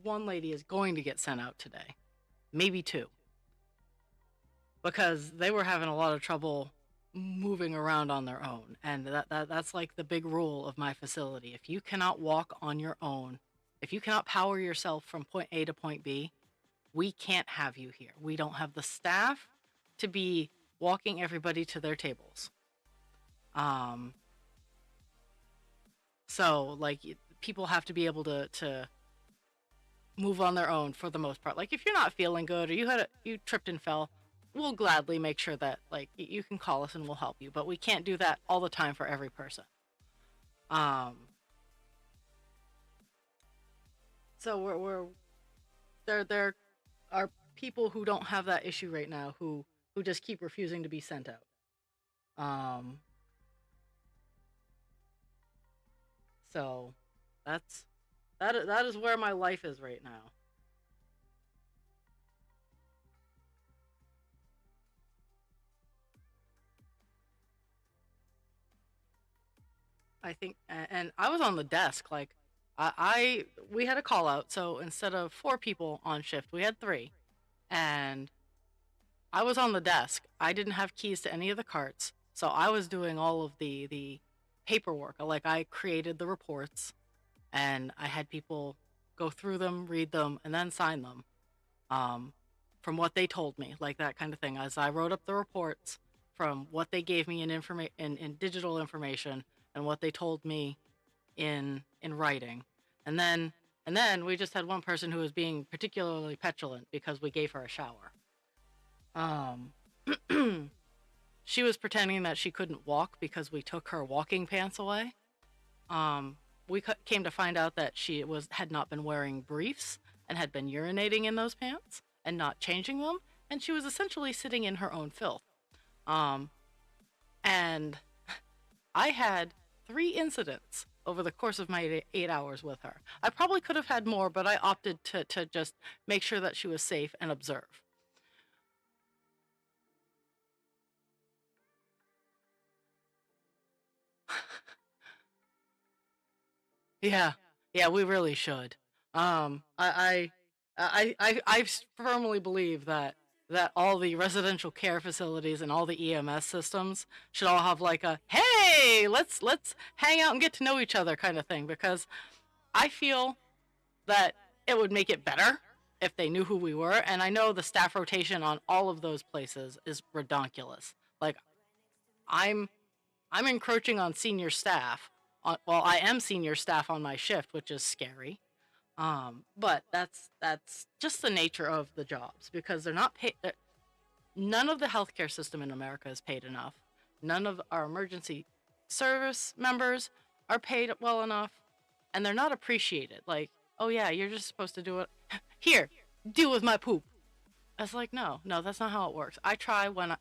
[SPEAKER 1] one lady is going to get sent out today. Maybe two. Because they were having a lot of trouble moving around on their own. And that's like the big rule of my facility. If you cannot walk on your own, if you cannot power yourself from point A to point B, we can't have you here. We don't have the staff to be walking everybody to their tables. So like people have to be able to move on their own for the most part. Like if you're not feeling good or you tripped and fell, we'll gladly make sure that like you can call us and we'll help you. But we can't do that all the time for every person. So there are people who don't have that issue right now who just keep refusing to be sent out. So that's that is where my life is right now. I think, and I was on the desk. Like, I we had a call out, so instead of four people on shift, we had three, and I was on the desk. I didn't have keys to any of the carts, so I was doing all of the paperwork. Like, I created the reports, and I had people go through them, read them, and then sign them. Um, from what they told me, like that kind of thing. As I wrote up the reports from what they gave me in digital information and what they told me in writing. And then we just had one person who was being particularly petulant because we gave her a shower. Um she was pretending that she couldn't walk because we took her walking pants away. Um we came to find out that she was had not been wearing briefs and had been urinating in those pants and not changing them, and she was essentially sitting in her own filth. Um and I had three incidents over the course of my 8 hours with her. I probably could have had more, but I opted to just make sure that she was safe and observe. Yeah, yeah, we really should. I firmly believe that all the residential care facilities and all the EMS systems should all have like a hey, let's hang out and get to know each other kind of thing, because I feel that it would make it better if they knew who we were. And I know the staff rotation on all of those places is redonkulous. Like, I'm I'm encroaching on senior staff. Well, I am senior staff on my shift, which is scary. But that's just the nature of the jobs, because they're not paid. None of the healthcare system in America is paid enough. None of our emergency service members are paid well enough, and they're not appreciated. Like, oh yeah, you're just supposed to do it. Here, deal with my poop. It's like, no, no, that's not how it works. I try when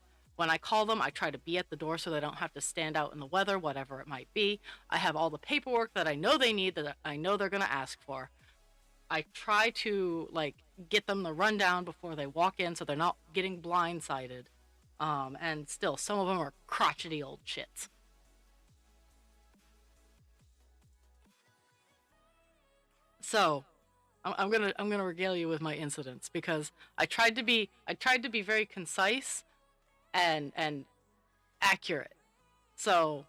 [SPEAKER 1] I call them, I try to be at the door so they don't have to stand out in the weather, whatever it might be. I have all the paperwork that I know they need, that I know they're going to ask for. I try to like get them the rundown before they walk in so they're not getting blindsided. And still, some of them are crotchety old shits. So I'm gonna regale you with my incidents, because I tried to be very concise and accurate. So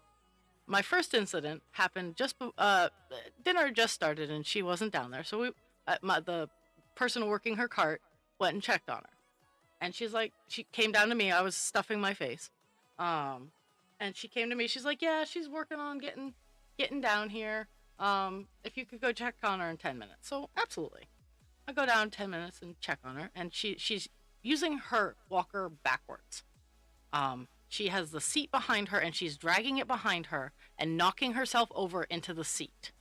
[SPEAKER 1] my first incident happened dinner just started and she wasn't down there. So the person working her cart went and checked on her, and she came down to me. I was stuffing my face, um, and she came to me. She's like, "Yeah, she's working on getting down here. If you could go check on her in 10 minutes." So absolutely, I go down 10 minutes and check on her, and she's using her walker backwards. She has the seat behind her, and she's dragging it behind her and knocking herself over into the seat.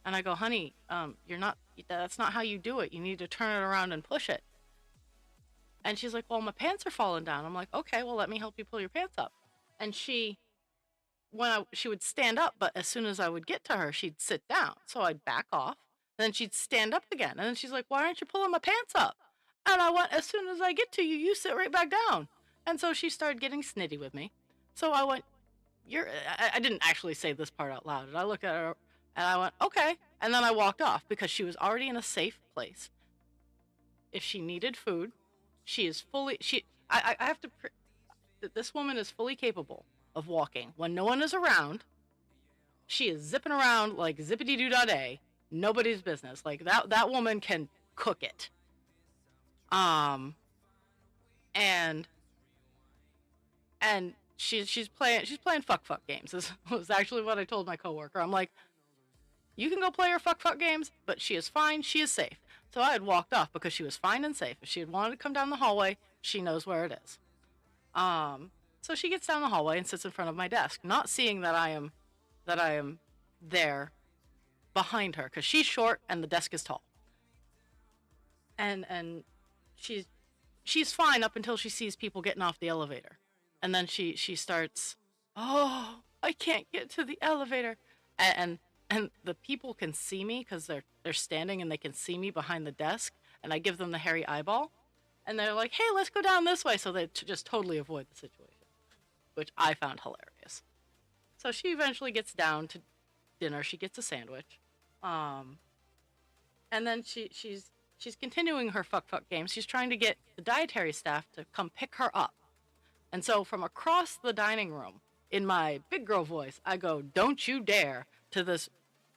[SPEAKER 1] And I go, "Honey, you're not. That's not how you do it. You need to turn it around and push it." And she's like, "Well, my pants are falling down." I'm like, "Okay, well, let me help you pull your pants up." And she would stand up, but as soon as I would get to her, she'd sit down. So I'd back off. Then she'd stand up again. And then she's like, "Why aren't you pulling my pants up?" And I went, "As soon as I get to you, you sit right back down." And so she started getting snitty with me. So I went, I didn't actually say this part out loud. And I looked at her and I went, "Okay." And then I walked off because she was already in a safe place. If she needed food, she is fully, I have to, this woman is fully capable of walking. When no one is around, she is zipping around like zippity doo dah day. Nobody's business. Like that woman can cook it. Um, and and she's playing fuck games. This was actually what I told my coworker. I'm like, "You can go play her fuck games, but she is fine. She is safe." So I had walked off because she was fine and safe. If she had wanted to come down the hallway, she knows where it is. Um, so she gets down the hallway and sits in front of my desk, not seeing that I am there behind her, because she's short and the desk is tall. And she's she's fine up until she sees people getting off the elevator. And then she starts, "Oh, I can't get to the elevator." And and the people can see me because they're standing and they can see me behind the desk, and I give them the hairy eyeball, and they're like, "Hey, let's go down this way," so they just totally avoid the situation, which I found hilarious. So she eventually gets down to dinner. She gets a sandwich, um, and then she's continuing her fuck game. She's trying to get the dietary staff to come pick her up, and so from across the dining room, in my big girl voice, I go, "Don't you dare," to this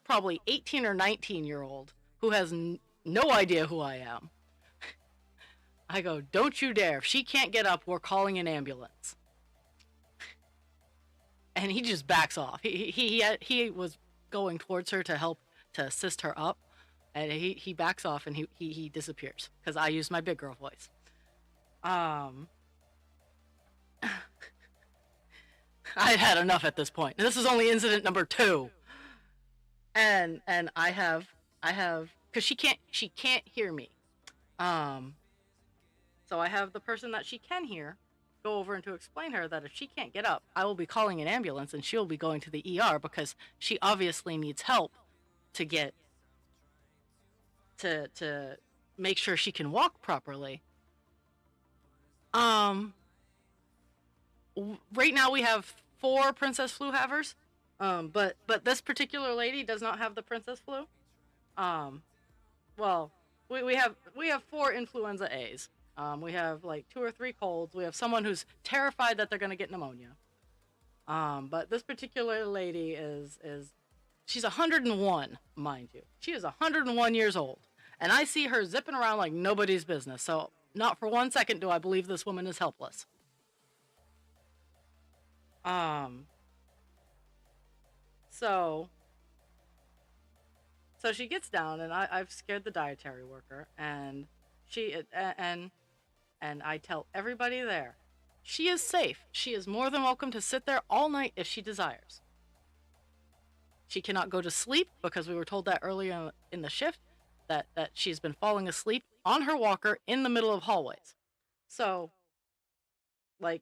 [SPEAKER 1] probably 18 or 19-year-old who has no idea who I am. I go, "Don't you dare. If she can't get up, we're calling an ambulance." And he just backs off. He was going towards her to help to assist her up, and he backs off and he disappears because I use my big girl voice. Um, I had enough at this point. This is only incident number 2, and I have because she can't hear me. So I have the person that she can hear go over and to explain her that if she can't get up, I will be calling an ambulance and she'll be going to the ER because she obviously needs help to get to make sure she can walk properly. Right now we have 4 princess flu havers. But this particular lady does not have the princess flu. Well, we have 4 influenza A's. We have like 2 or 3 colds. We have someone who's terrified that they're going to get pneumonia. But this particular lady is she's 101, mind you. She is 101 years old, and I see her zipping around like nobody's business. So not for one second do I believe this woman is helpless. So she gets down, and I've scared the dietary worker, and I tell everybody there, she is safe. She is more than welcome to sit there all night if she desires. She cannot go to sleep because we were told that earlier in the shift that she's been falling asleep on her walker in the middle of hallways. So, like,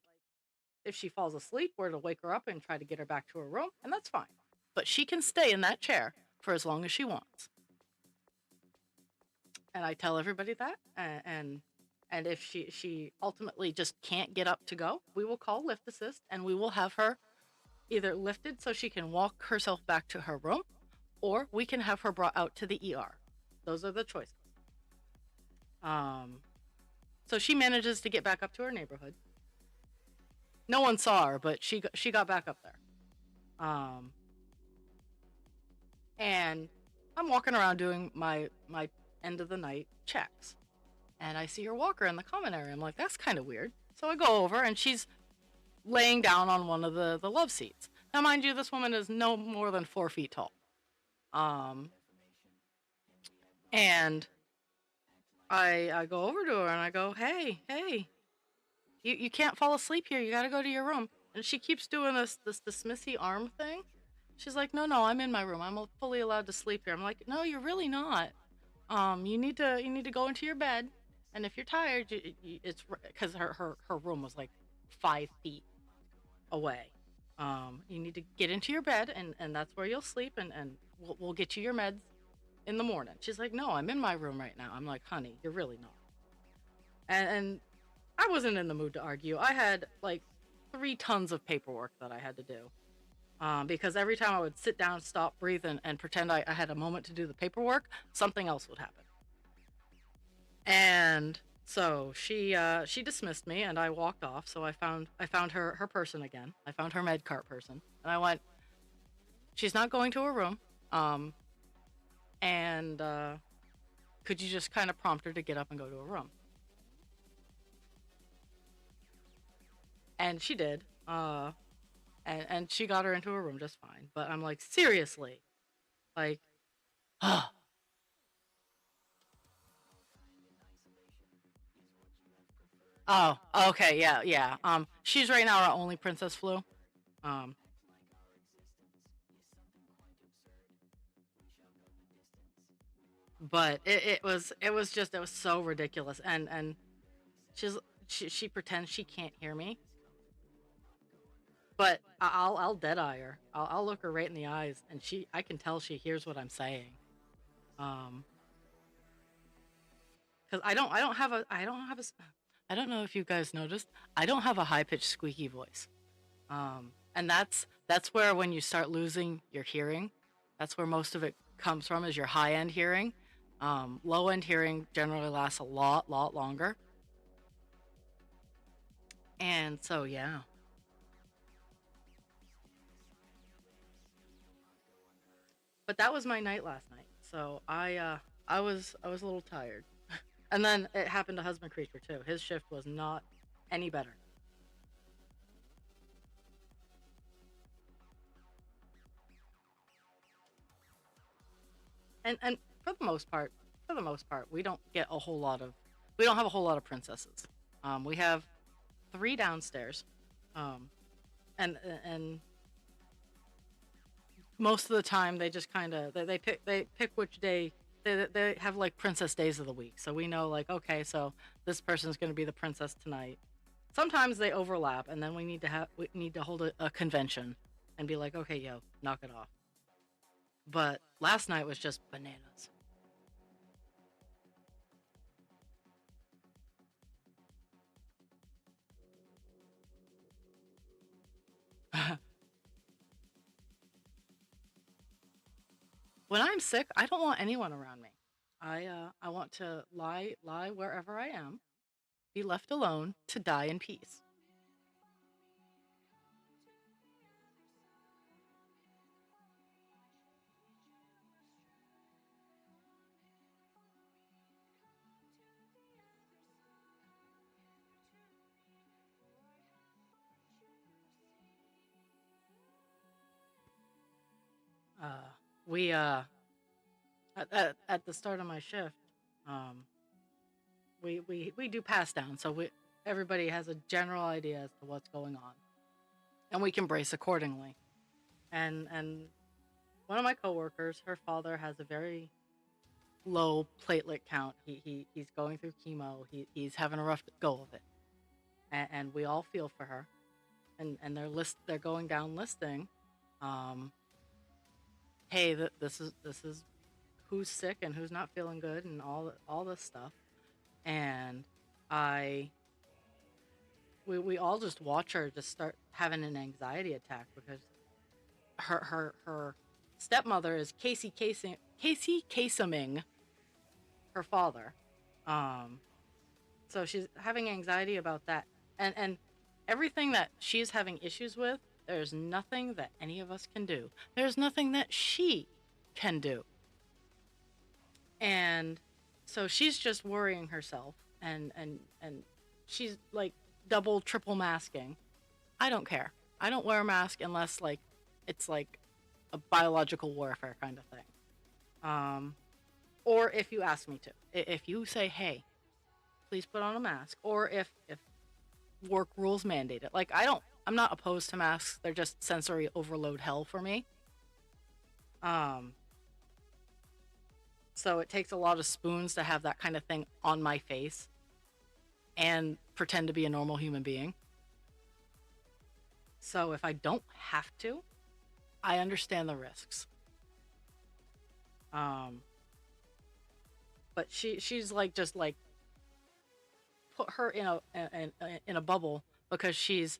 [SPEAKER 1] if she falls asleep, we're to wake her up and try to get her back to her room, and that's fine. But she can stay in that chair for as long as she wants. And I tell everybody that, and if she ultimately just can't get up to go, we will call lift assist, and we will have her either lifted so she can walk herself back to her room, or we can have her brought out to the ER. Those are the choices. So she manages to get back up to her neighborhood. No one saw her, but she got back up there. And I'm walking around doing my end of the night checks, and I see her walker in the common area. I'm like, that's kind of weird. So I go over, and she's laying down on one of the love seats. Now, mind you, this woman is no more than 4 feet tall. And I go over to her and I go, hey, you can't fall asleep here. You got to go to your room. And she keeps doing this dismissy arm thing. She's like, no, I'm in my room. I'm fully allowed to sleep here. I'm like, no, you're really not. You need to go into your bed. And if you're tired, it's because her room was like 5 feet away. You need to get into your bed, and that's where you'll sleep, and we'll get you your meds in the morning. She's like, no, I'm in my room right now. I'm like, honey, you're really not. And I wasn't in the mood to argue. I had like 3 tons of paperwork that I had to do. Because every time I would sit down, stop, breathe, and pretend I had a moment to do the paperwork, something else would happen. And so she dismissed me, and I walked off. So I found her person again. I found her med cart person, and I went, she's not going to her room. And could you just kind of prompt her to get up and go to her room? And she did. And she got her into her room just fine. But I'm like, seriously, like, oh, okay, yeah. She's right now our only princess flu. But it was so ridiculous, and she pretends she can't hear me, But I'll dead eye her. I'll look her right in the eyes, and I can tell she hears what I'm saying. Um, because I don't know if you guys noticed, I don't have a high pitched squeaky voice. And that's where when you start losing your hearing, that's where most of it comes from is your high end hearing. Low end hearing generally lasts a lot longer. And so yeah. But that was my night last night. So I was a little tired. And then it happened to husband creature too. His shift was not any better. And for the most part, we don't have a whole lot of princesses. We have three downstairs. Um, and most of the time they just kind of they pick which day they have like princess days of the week. So we know like okay, so this person's going to be the princess tonight. Sometimes they overlap, and then we need to hold a convention and be like, okay, yo, knock it off. But last night was just bananas. When I'm sick, I don't want anyone around me. I want to lie wherever I am, be left alone to die in peace. Uh, we at the start of my shift, um, we do pass down, so we everybody has a general idea as to what's going on, and we can brace accordingly. And one of my coworkers, her father has a very low platelet count. He's going through chemo. He's having a rough go of it, and we all feel for her. And they're going down listing, um, hey, this is who's sick and who's not feeling good and all this stuff. And I we all just watch her just start having an anxiety attack because her stepmother is Casey Kaseming her father. Um, so she's having anxiety about that, and everything that she's having issues with. There's nothing that any of us can do. There's nothing that she can do, and so she's just worrying herself, and she's like double triple masking. I don't care. I don't wear a mask unless like it's like a biological warfare kind of thing. Um, or if you ask me to. If you say, "Hey, please put on a mask," or if work rules mandate it. Like I'm not opposed to masks. They're just sensory overload hell for me. Um, so it takes a lot of spoons to have that kind of thing on my face and pretend to be a normal human being. So if I don't have to, I understand the risks. Um, but she's like just like put her in a bubble because she's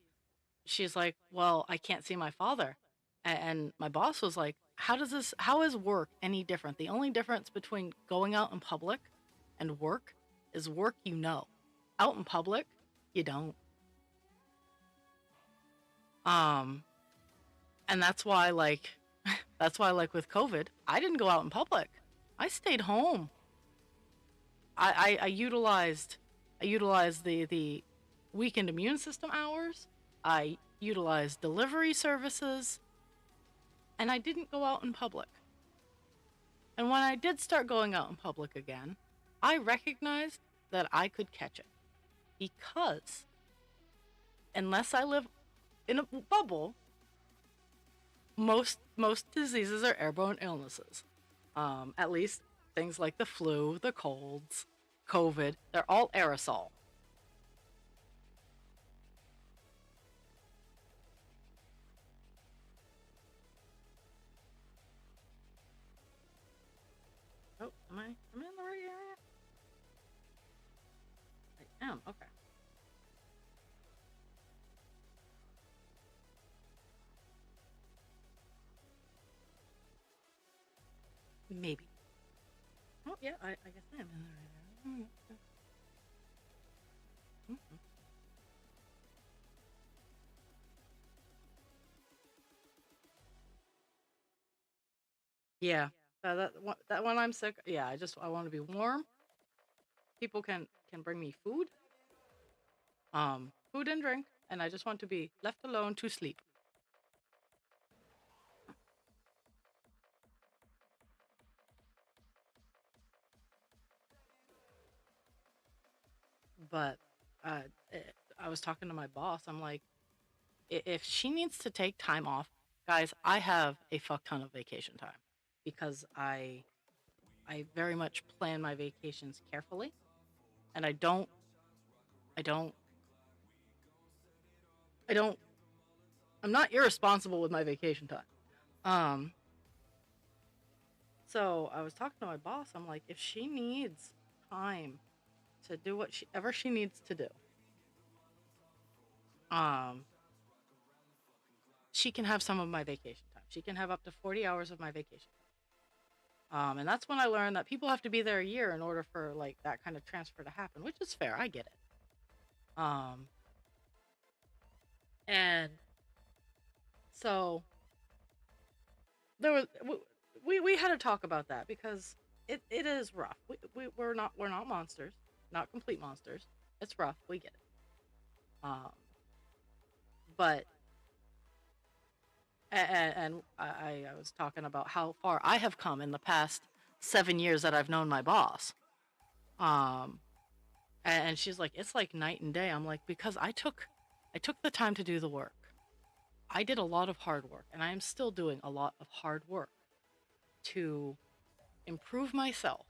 [SPEAKER 1] like, well, I can't see my father, and my boss was like, how is work any different? The only difference between going out in public and work is work, out in public you don't. Um, and that's why like that's why like with COVID, I didn't go out in public. I stayed home. I utilized the weakened immune system hours. I utilized delivery services, and I didn't go out in public. And when I did start going out in public again, I recognized that I could catch it because unless I live in a bubble, most diseases are airborne illnesses. At least things like the flu, the colds, COVID, they're all aerosol. Oh, am I in the right area? I am. Okay. Maybe. Oh yeah, I guess I am in the right area. Mhm. Yeah. That when I'm sick, yeah, I want to be warm. People can bring me food and drink, and I just want to be left alone to sleep. But uh, eh, I was talking to my boss. I'm like, if she needs to take time off, guys, I have a fuck ton of vacation time because I very much plan my vacations carefully, and I don't I don't I'm not irresponsible with my vacation time. Um, so I was talking to my boss. I'm like, if she needs time to do whatever she needs to do, um, she can have some of my vacation time. She can have up to 40 hours of my vacation time. And that's when I learned that people have to be there a year in order for like that kind of transfer to happen, which is fair. I get it. Um, and so there was we had to talk about that because it is rough. We're not monsters, not complete monsters. It's rough. We get it. But and I was talking about how far I have come in the past 7 years that I've known my boss. Um, and she's like, it's like night and day. I'm like, because I took the time to do the work. I did a lot of hard work, and I am still doing a lot of hard work to improve myself.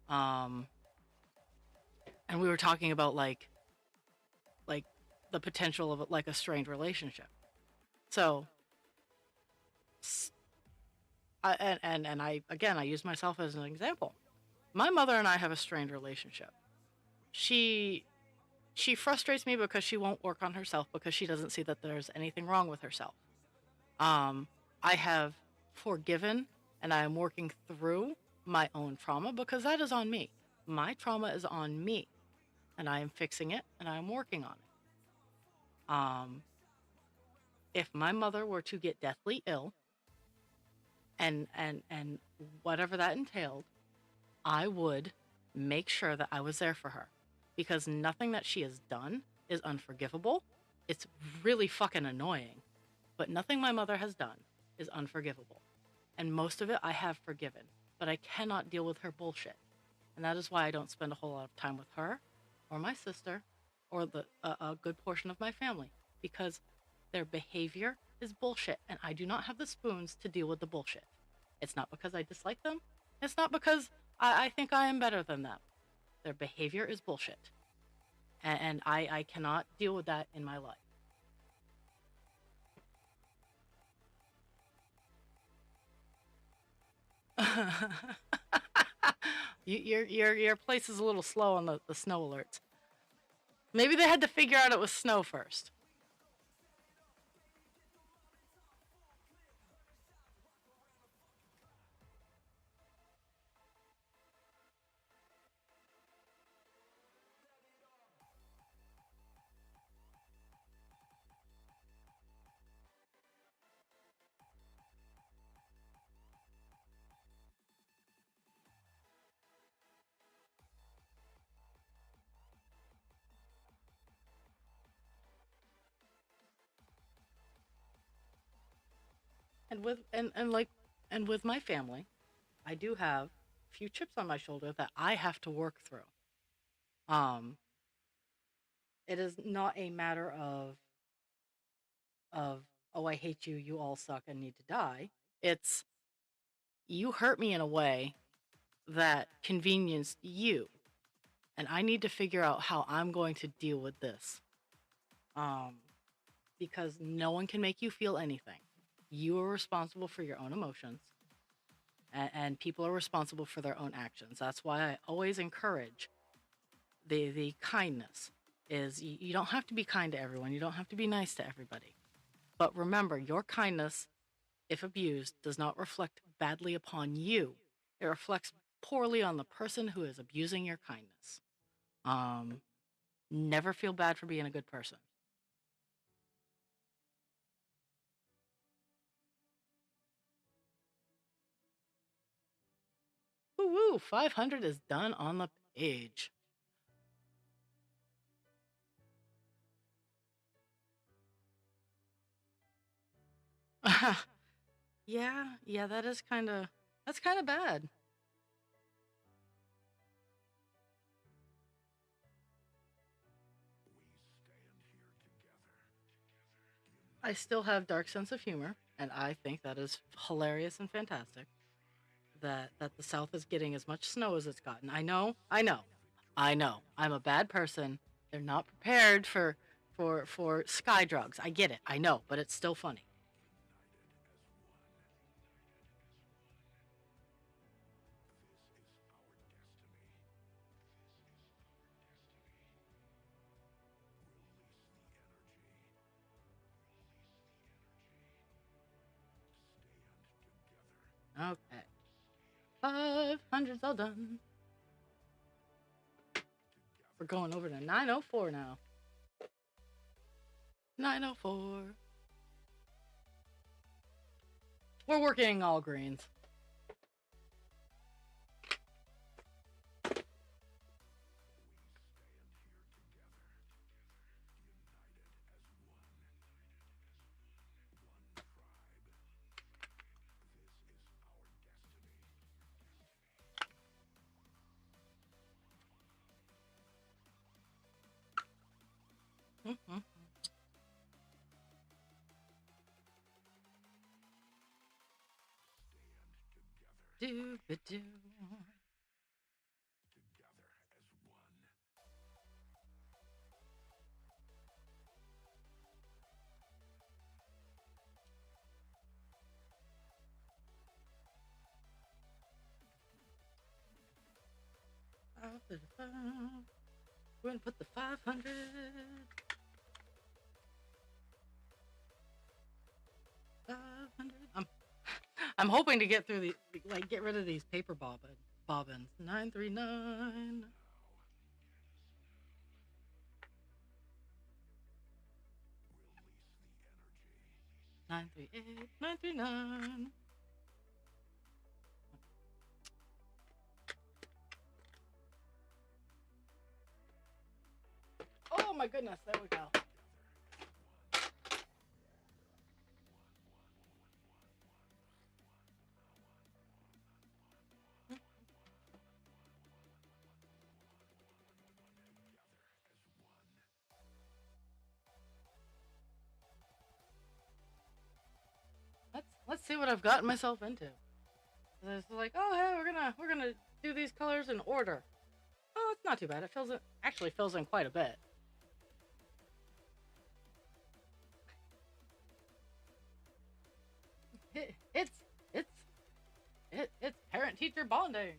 [SPEAKER 1] Um, and we were talking about like the potential of like a strained relationship. So, and I again I use myself as an example. My mother and I have a strained relationship. She she frustrates me because she won't work on herself because she doesn't see that there's anything wrong with herself. Um, I have forgiven and I am working through my own trauma because that is on me. My trauma is on me and I am fixing it and I am working on it. If my mother were to get deathly ill and whatever that entailed, I would make sure that I was there for her because nothing that she has done is unforgivable. It's really fucking annoying, but nothing my mother has done is unforgivable. And most of it I have forgiven, but I cannot deal with her bullshit. And that is why I don't spend a whole lot of time with her or my sister or a good portion of my family because their behavior is bullshit and I do not have the spoons to deal with the bullshit. It's not because I dislike them. It's not because I think I am better than them. Their behavior is bullshit. And I cannot deal with that in my life. Your place is a little slow on the snow alerts. Maybe they had to figure out it was snow first. And with my family, I do have a few chips on my shoulder that I have to work through. Um, it is not a matter of oh I hate you, you all suck and need to die. It's you hurt me in a way that convenienced you, and I need to figure out how I'm going to deal with this. Um, because no one can make you feel anything. You are responsible for your own emotions. and people are responsible for their own actions. That's why I always encourage the kindness. Is you don't have to be kind to everyone. You don't have to be nice to everybody. But remember, your kindness, if abused, does not reflect badly upon you. It reflects poorly on the person who is abusing your kindness. Um, Never feel bad for being a good person. Woo woo! 500 is done on the page. Yeah, that's kind of bad. I still have dark sense of humor, and I think that is hilarious and fantastic. That the South is getting as much snow as it's gotten. I know. I'm a bad person. They're not prepared for sky drugs. I get it. I know, but it's still funny. Okay. 500's all done. We're going over to 904 now. 904. We're working all greens. Mm-hmm. Do ba do. 535. We're gonna put the 500. 500. I'm hoping to get through the get rid of these paper bobbins. 939. 938. 939. Oh my goodness, there we go. Let's see what I've gotten myself into. It's like, oh hey, we're gonna do these colors in order. Oh, it's not too bad. It actually fills in quite a bit. It, it's it's it's parent teacher bonding.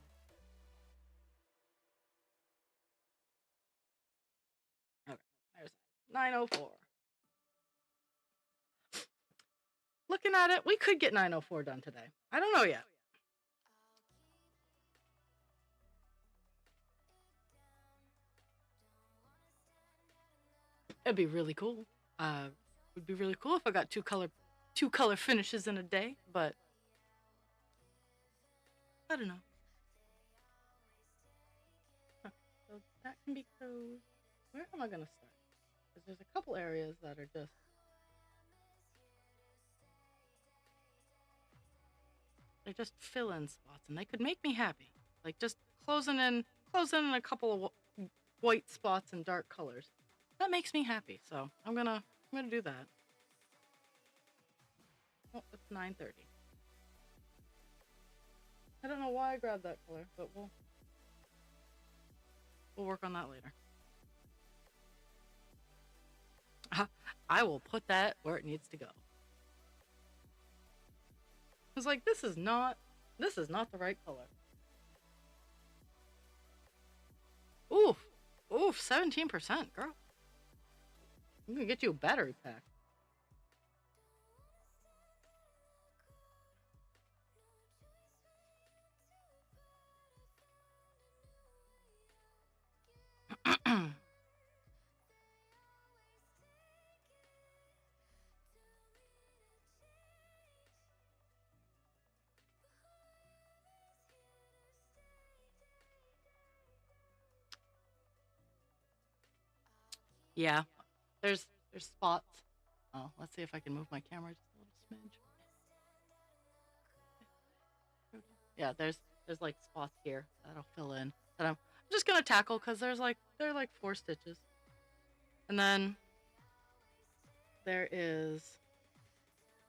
[SPEAKER 1] Okay, there's 904. Looking at it, we could get 904 done today. I don't know yet. It'd be really cool. It would be really cool if I got two color finishes in a day, but I don't know. Huh. So that can be closed. Where am I gonna start? Because there's a couple areas that are just they're just fill-in spots, and they could make me happy. Like just closing in a couple of white spots and dark colors. That makes me happy. So I'm gonna do that. Oh, it's 9:30. I don't know why I grabbed that color, but we'll work on that later. I will put that where it needs to go. I was like, this is not This is not the right color. Oof. Oof, 17%, girl. I'm gonna get you a battery pack. Yeah, there's spots. Oh, let's see if I can move my camera just a little smidge. Yeah, there's like spots here that'll fill in that I'm just gonna tackle because there are like 4 stitches, and then there is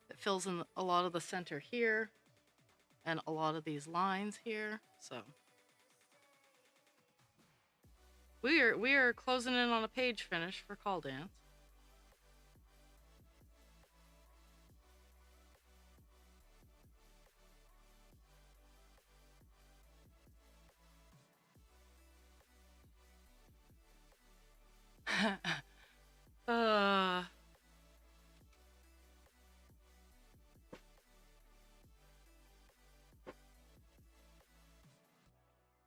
[SPEAKER 1] it fills in a lot of the center here and a lot of these lines here. So we are closing in on a page finish for Call Dance. uh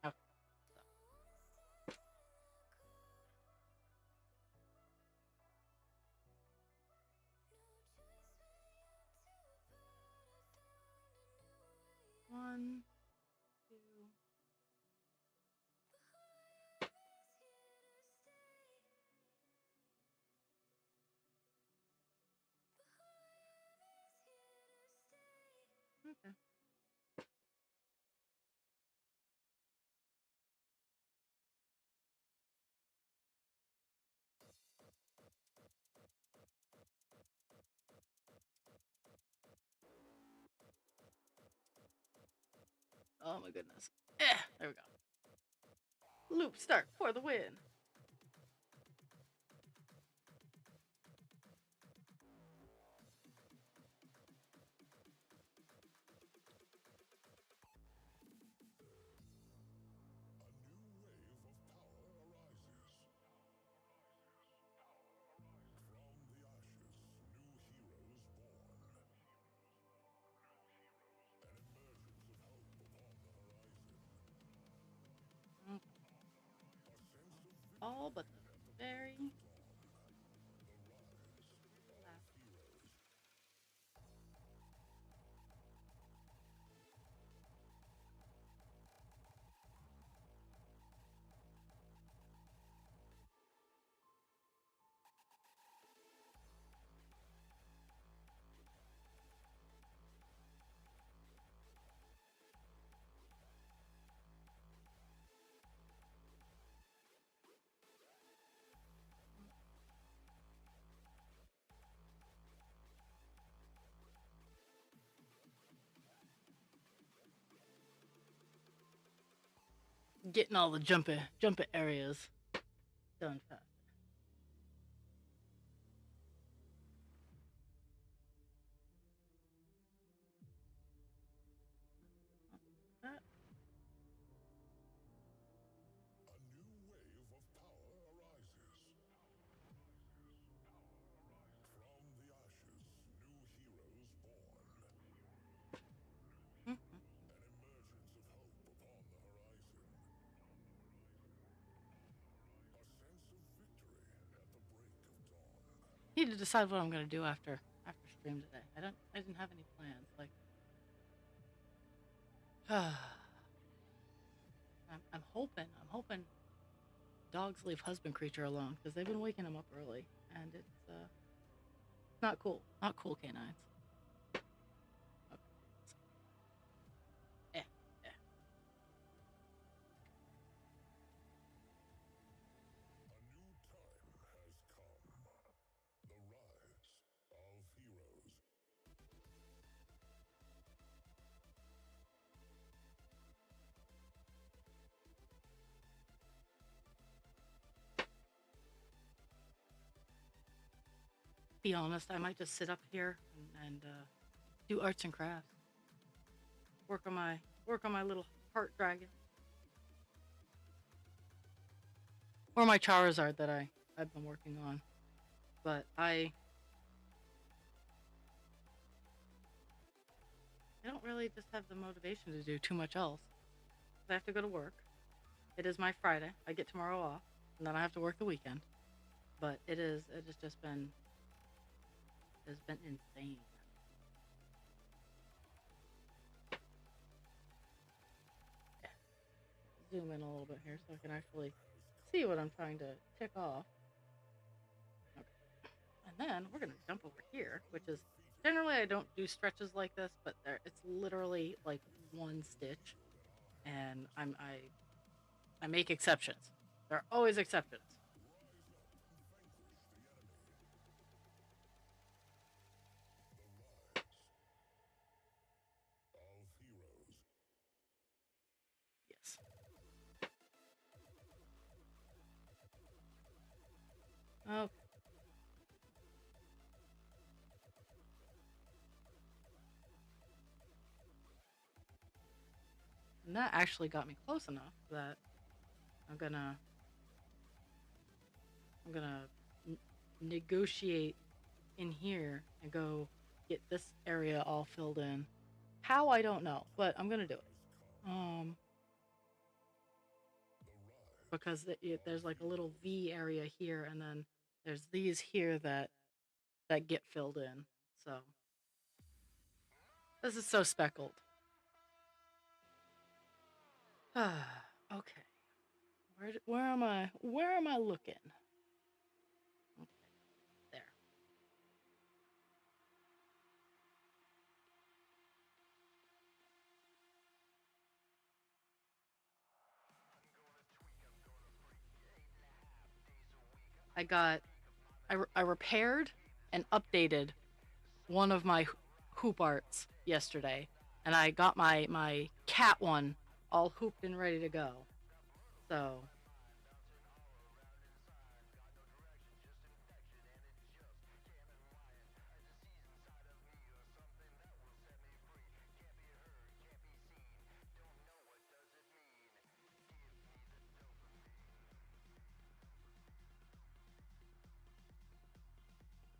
[SPEAKER 1] okay. 1, 2. Okay. Oh my goodness. There we go. Loop start for the win. All but the very last. Getting all the jumping areas done fast. That. Mhm. Need to decide what I'm gonna do after stream today. I didn't have any plans. Like, I'm hoping dogs leave husband creature alone because they've been waking him up early, and it's not cool. Not cool, canines. Okay. So, eh, eh. Be honest, I might just sit up here and do arts and crafts. Work on my work on my little heart dragon. Or my Charizard that I've been working on. But I don't really just have the motivation to do too much else. I have to go to work. It is my Friday. I get tomorrow off, and then I have to work the weekend. But it has just been insane. Yeah. Zoom in a little bit here so I can actually see what I'm trying to tick off. Okay. And then we're gonna jump over here, which is generally I don't do stretches like this, but it's literally like one stitch, and I make exceptions. There are always exceptions. Yes. Okay. And that actually got me close enough that I'm gonna negotiate in here and go get this area all filled in. How, I don't know, but I'm gonna do it. Because there's like a little V area here, and then there's these here that get filled in. So this is so speckled. Okay. Where am I? Where am I looking? Okay, there. I repaired and updated one of my hoop arts yesterday, and I got my cat one all hooped and ready to go. So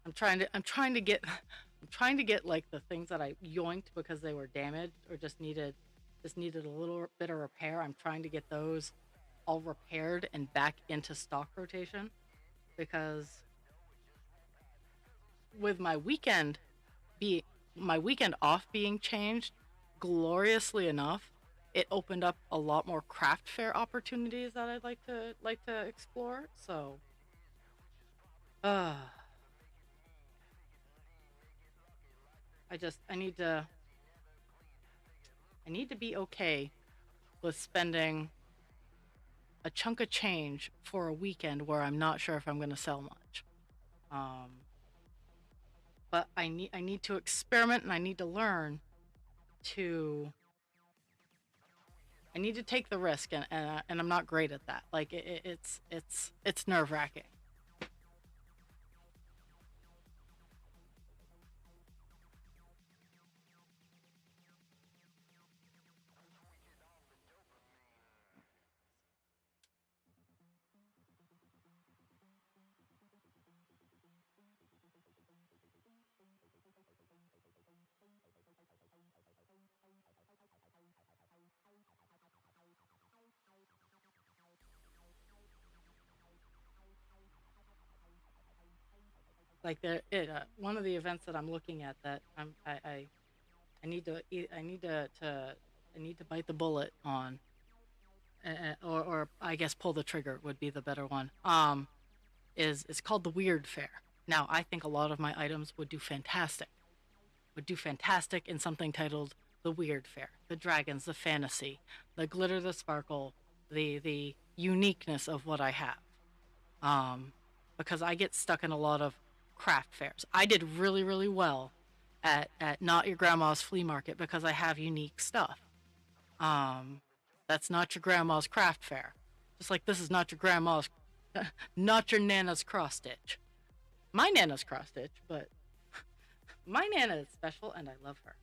[SPEAKER 1] I'm trying to get I'm trying to get like the things that I yoinked because they were damaged or just needed a little bit of repair. I'm trying to get those all repaired and back into stock rotation, because with be my weekend off being changed gloriously enough, it opened up a lot more craft fair opportunities that I'd like to explore. So uh I just I need to be okay with spending a chunk of change for a weekend where I'm not sure if I'm going to sell much. Um, but I need to experiment, and I need to learn to I need to take the risk, and I'm not great at that. Like it's nerve wracking. Like one of the events that I'm looking at that I need to I need to I need to bite the bullet on, or I guess pull the trigger would be the better one. Is it's called the Weird Fair. Now, I think a lot of my items would do fantastic in something titled the Weird Fair. The dragons, the fantasy, the glitter, the sparkle, the uniqueness of what I have. Um, because I get stuck in a lot of craft fairs. I did really well at Not Your Grandma's Flea Market because I have unique stuff. Um, that's not your grandma's craft fair. Just like this is not your grandma's, not your nana's cross stitch. My nana's cross stitch, but my nana is special and I love her.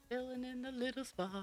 [SPEAKER 1] Filling in the little spots.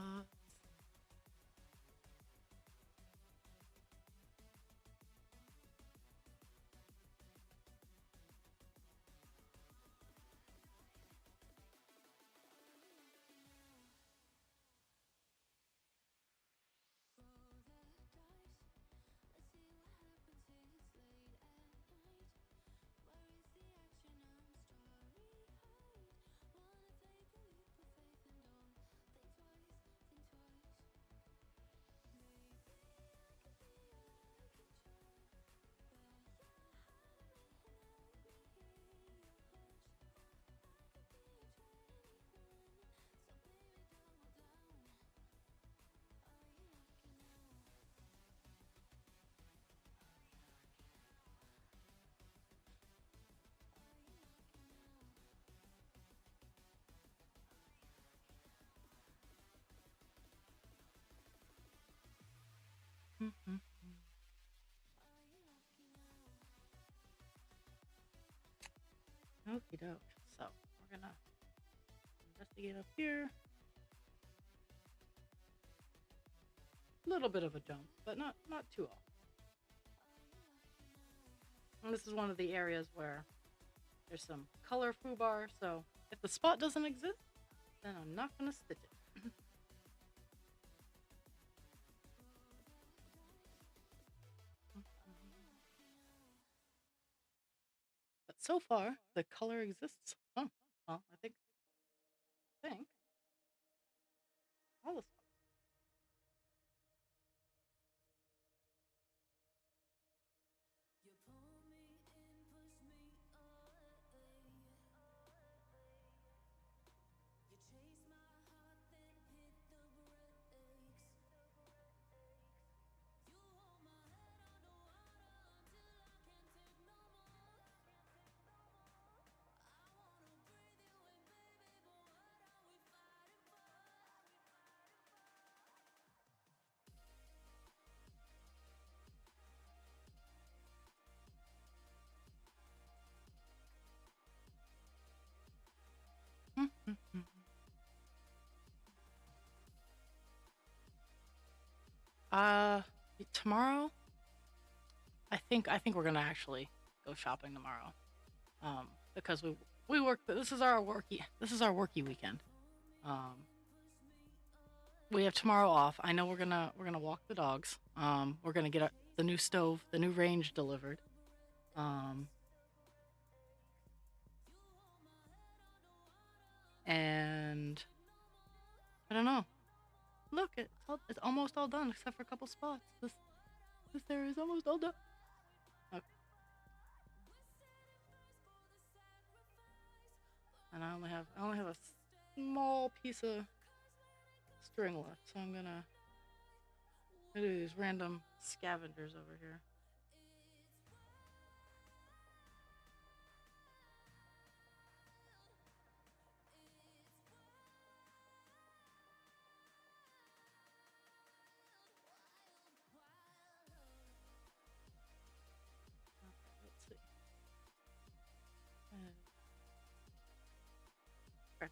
[SPEAKER 1] Okie doke. So we're gonna investigate up here. A little bit of a jump, but not too off. And this is one of the areas where there's some color foobar, so if the spot doesn't exist, then I'm not gonna stitch it. But so far, the color exists. Oh, well, I think all the spots. Uh, tomorrow, I think we're gonna actually go shopping tomorrow. Because we work. This is our worky weekend. Um, we have tomorrow off. I know we're gonna walk the dogs. We're gonna get the new stove, the new range delivered. Um, and I don't know. Look, it's almost all done except for a couple spots. This area is almost all done. Okay. And I only have a small piece of string left, so I'm gonna do these random scavengers over here. Let's see. Okay.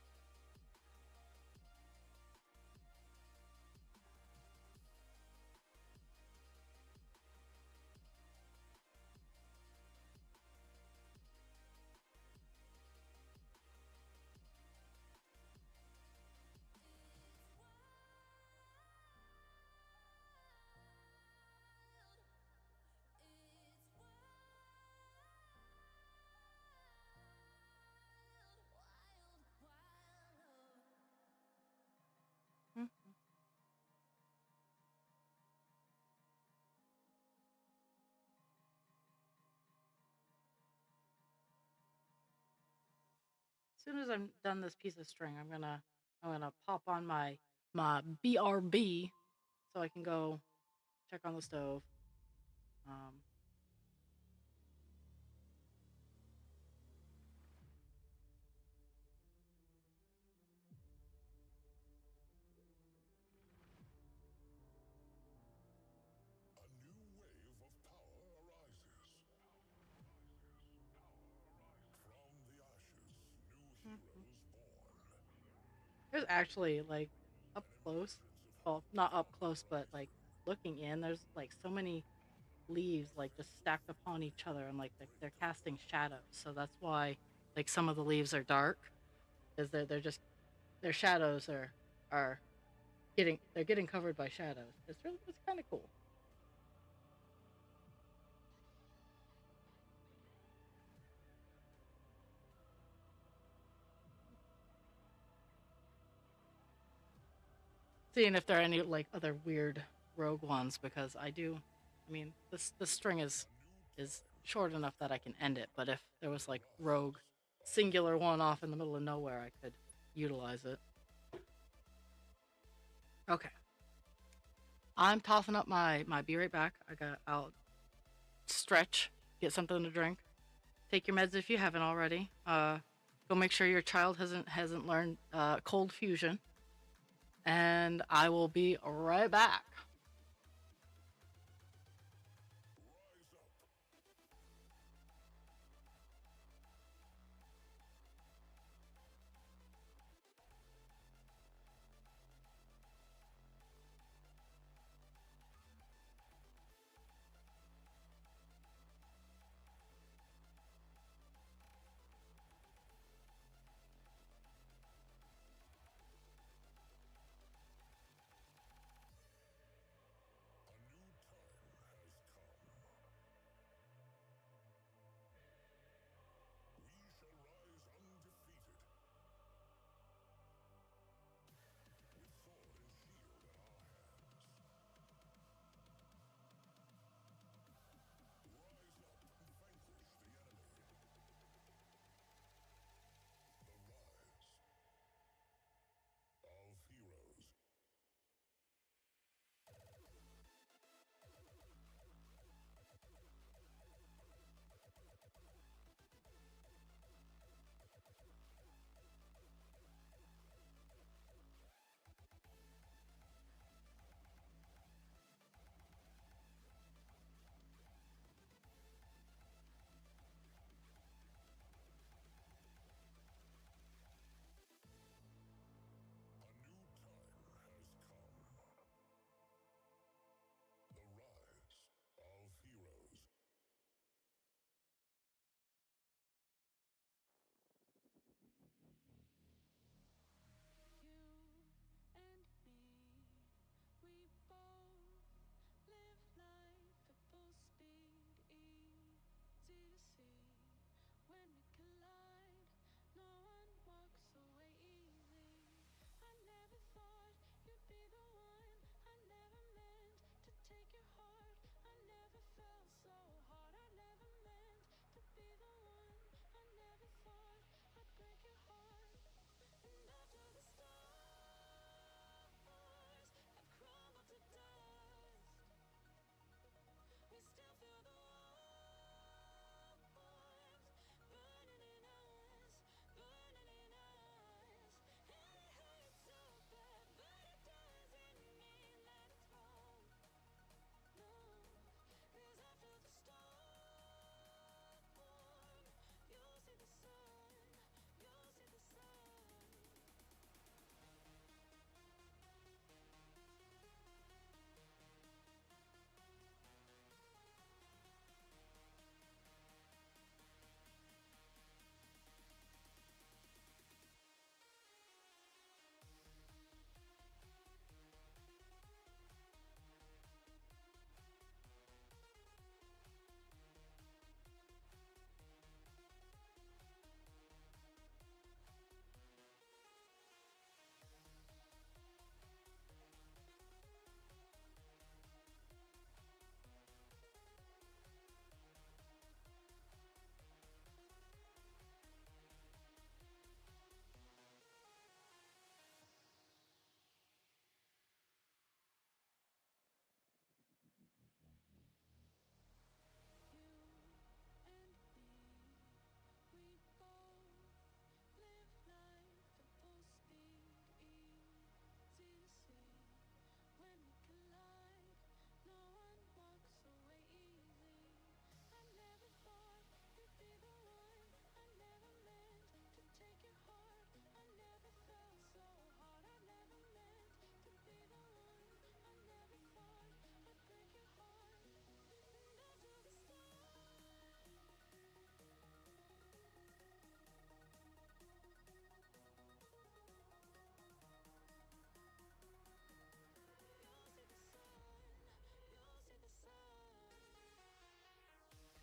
[SPEAKER 1] soon as I'm done this piece of string, I'm gonna pop on my BRB so I can go check on the stove. Um, there's actually like up close, well, not up close, but like looking in, there's like so many leaves like just stacked upon each other, and like they're casting shadows. So that's why like some of the leaves are dark, is they're just their shadows are getting covered by shadows. It's kind of cool. Seeing if there are any like other weird rogue ones, because I do. I mean, this string is short enough that I can end it, but if there was like rogue singular one off in the middle of nowhere, I could utilize it. Okay, I'm tossing up my be right back. I'll stretch, get something to drink, take your meds if you haven't already. Go make sure your child hasn't learned cold fusion, and I will be right back.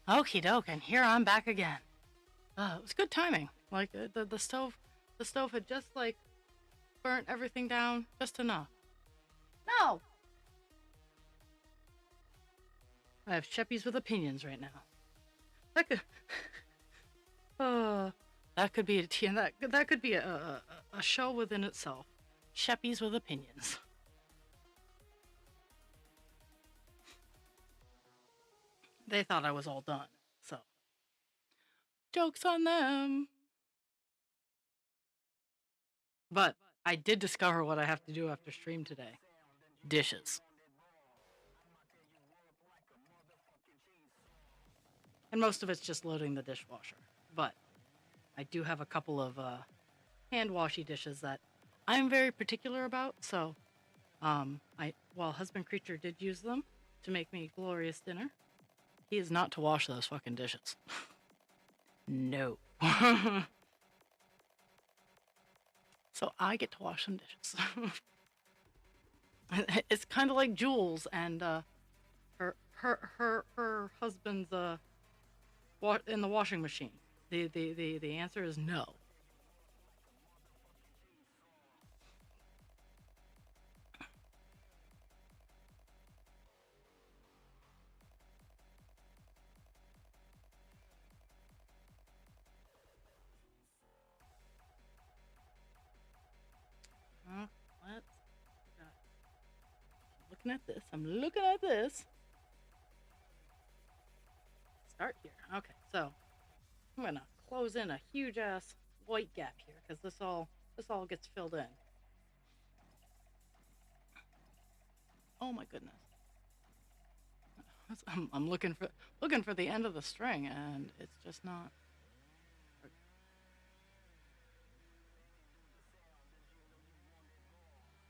[SPEAKER 1] Okie doke, and here I'm back again. It was good timing. Like the stove had just like burnt everything down just enough. No, I have Sheppies with opinions right now. That could, uh, that could be that could be a show within itself. Sheppies with opinions. They thought I was all done, so jokes on them. But I did discover what I have to do after stream today. Dishes. And most of it's just loading the dishwasher. But I do have a couple of hand washy dishes that I'm very particular about. So, while husband creature did use them to make me glorious dinner, he is not to wash those fucking dishes. No. So I get to wash some dishes. It's kind of like Jules and her husband's in the washing machine. The answer is no. Let's. Looking at this. I'm looking at this. Start here. Okay, so I'm gonna close in a huge ass white gap here because this all gets filled in. Oh my goodness. I'm looking for the end of the string and it's just not.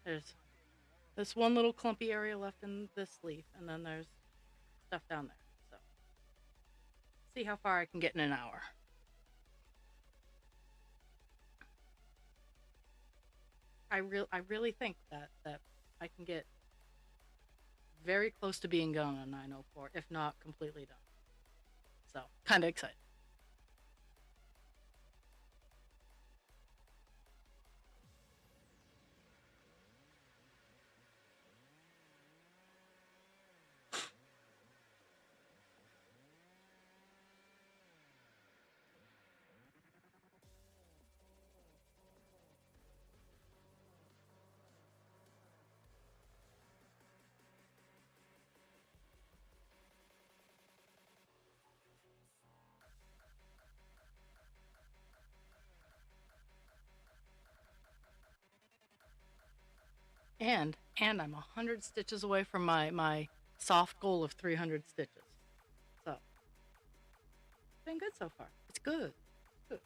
[SPEAKER 1] There's this one little clumpy area left in this leaf, and then there's stuff down there. So see how far I can get in an hour. I really think that I can get very close to being done on 904, if not completely done. So kind of excited. And I'm 100 stitches away from my soft goal of 300 stitches. So it's been good so far. It's good. Good.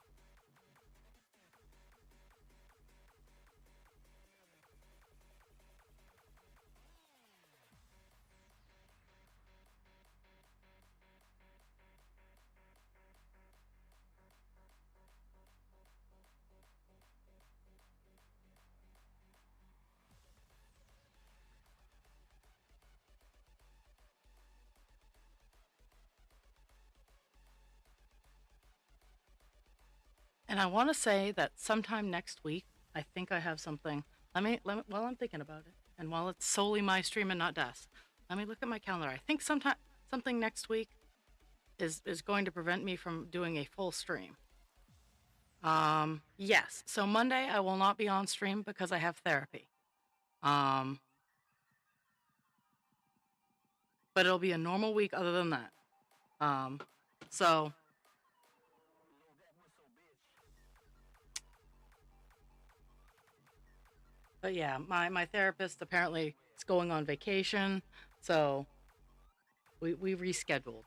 [SPEAKER 1] And I want to say that sometime next week, I think I have something. Let me while I'm thinking about it, and while it's solely my stream and not Des, let me look at my calendar. I think something next week is going to prevent me from doing a full stream. Yes. So Monday I will not be on stream because I have therapy. But it'll be a normal week other than that. So but yeah, my therapist apparently is going on vacation, so we rescheduled.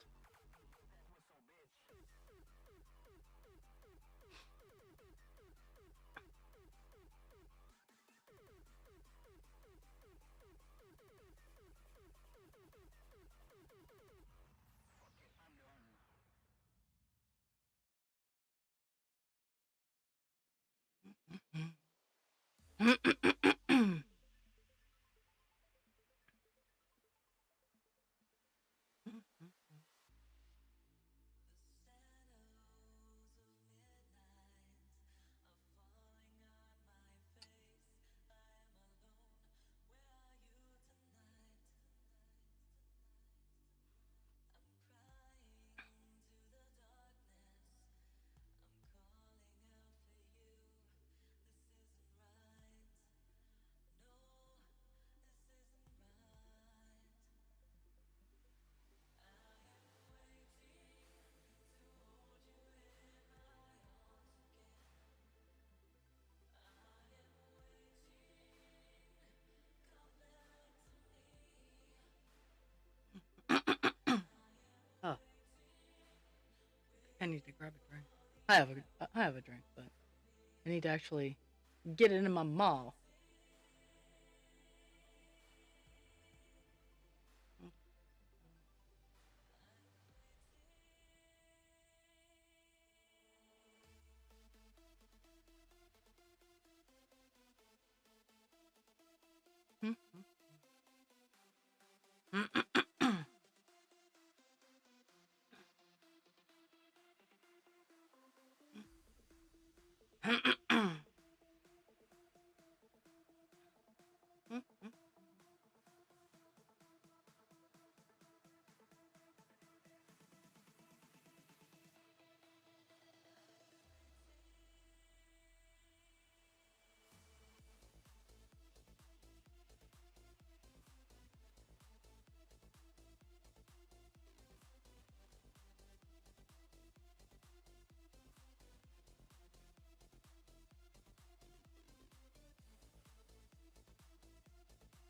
[SPEAKER 1] grab a drink. I have a drink, but I need to actually get it in my mouth.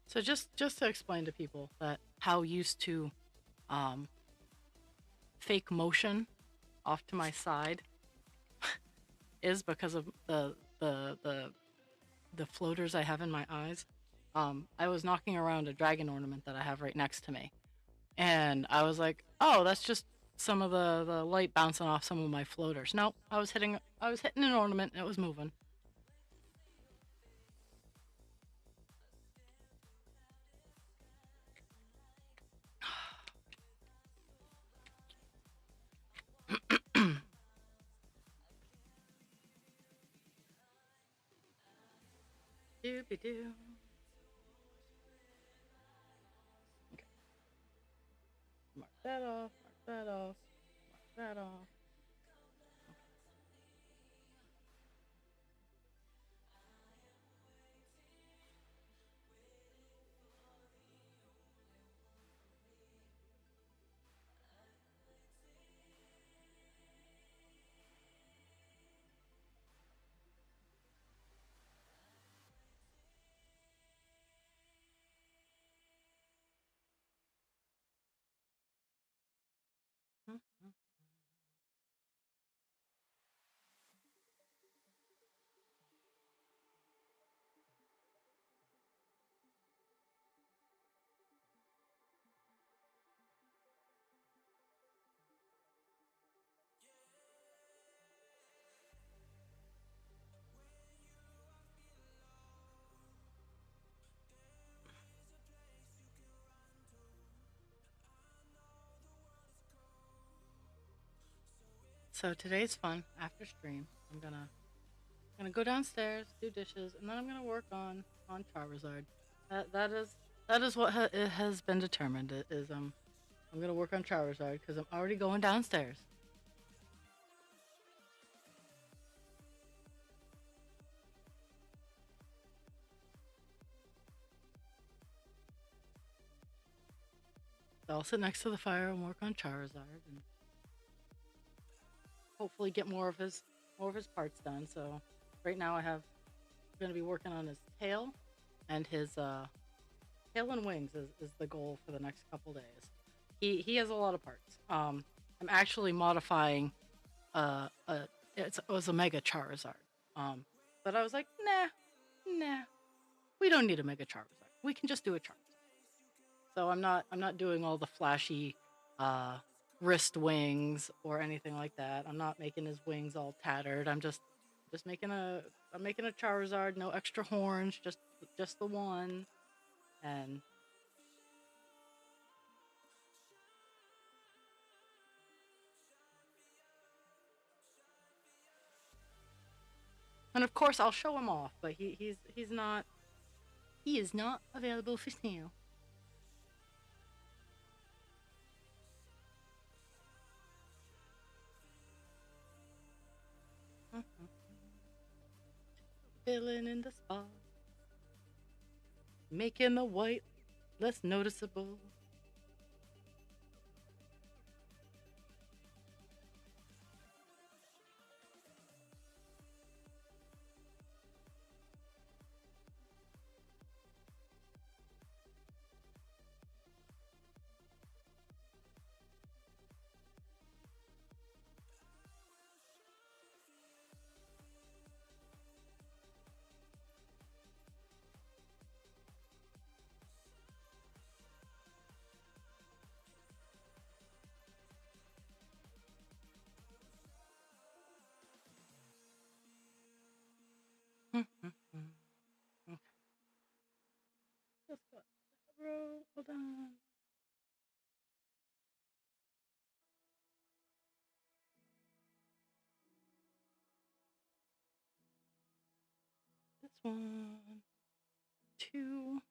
[SPEAKER 1] So just to explain to people that how used to um, fake motion off to my side is because of the floaters I have in my eyes. I was knocking around a dragon ornament that I have right next to me, and I was like, "Oh, that's just some of the light bouncing off some of my floaters." No, I was hitting an ornament and it was moving. Doobie doo. Okay, mark that off. Mark that off. Mark that off. So today's fun. After stream, I'm gonna go downstairs, do dishes, and then I'm gonna work on Charizard. That is what it has been determined. It is I'm gonna work on Charizard because I'm already going downstairs. So I'll sit next to the fire and work on Charizard, and hopefully get more of his parts done. So right now I'm gonna be working on his tail and his tail and wings is the goal for the next couple days. He has a lot of parts. I'm actually modifying a it was a Mega Charizard. Um, but I was like, nah, we don't need a Mega Charizard. We can just do a Charizard. So I'm not doing all the flashy uh, wrist wings or anything like that. I'm not making his wings all tattered. Just making I'm making a Charizard, no extra horns, just the one. And and of course I'll show him off, but he is not available for sale. Filling in the spot, making the white less noticeable. Okay. Let's go. Bro, hold on. This one, two.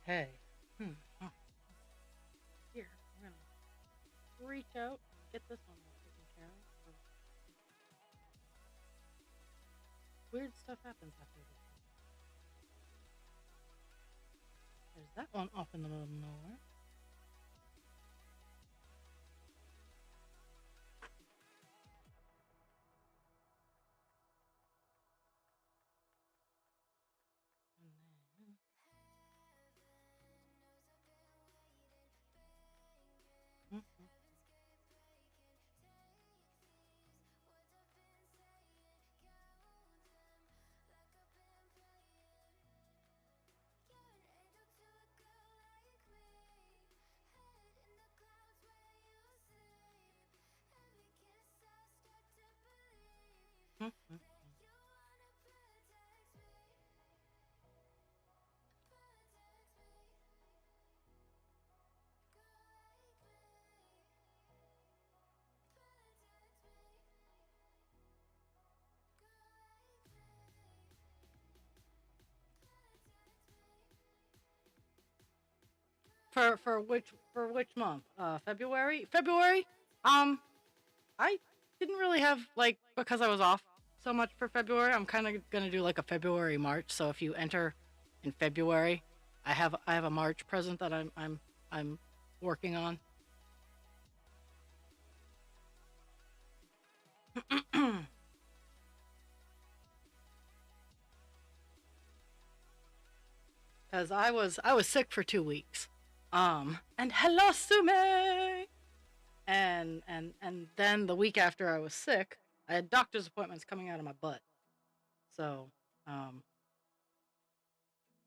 [SPEAKER 1] Okay. Oh, here, we're gonna reach out, get this one taken care of. Weird stuff happens after this. There's that one off in the middle of nowhere. And then, for which month? February. February. I didn't really have like because I was off so much for February. I'm kind of gonna do like a February March. So if you enter in February, I have a March present that I'm working on. Because I was sick for 2 weeks. And hello Sume. And then the week after I was sick, I had doctor's appointments coming out of my butt. So um,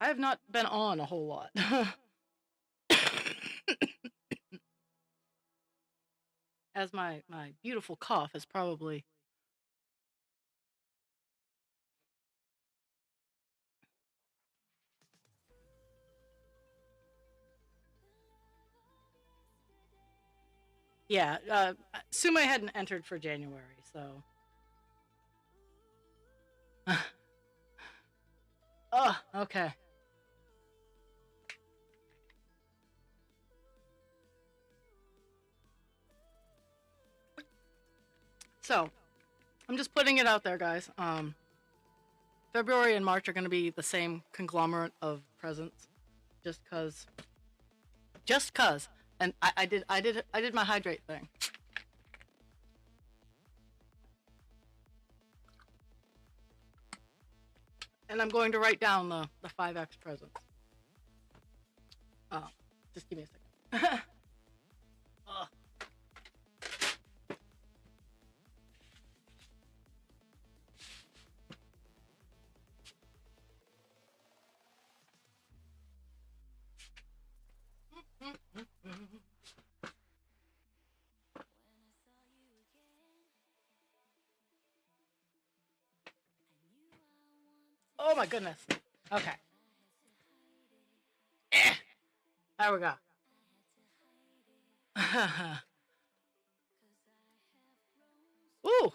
[SPEAKER 1] I have not been on a whole lot. As my beautiful cough is probably. Yeah, Sume hadn't entered for January, so. Oh, okay. So, I'm just putting it out there, guys. February and March are going to be the same conglomerate of presents, just cause. Just cause, and I did my hydrate thing. And I'm going to write down the 5X presents. Oh, just give me a second. Ugh. Oh my goodness. Okay. There we go. Ooh.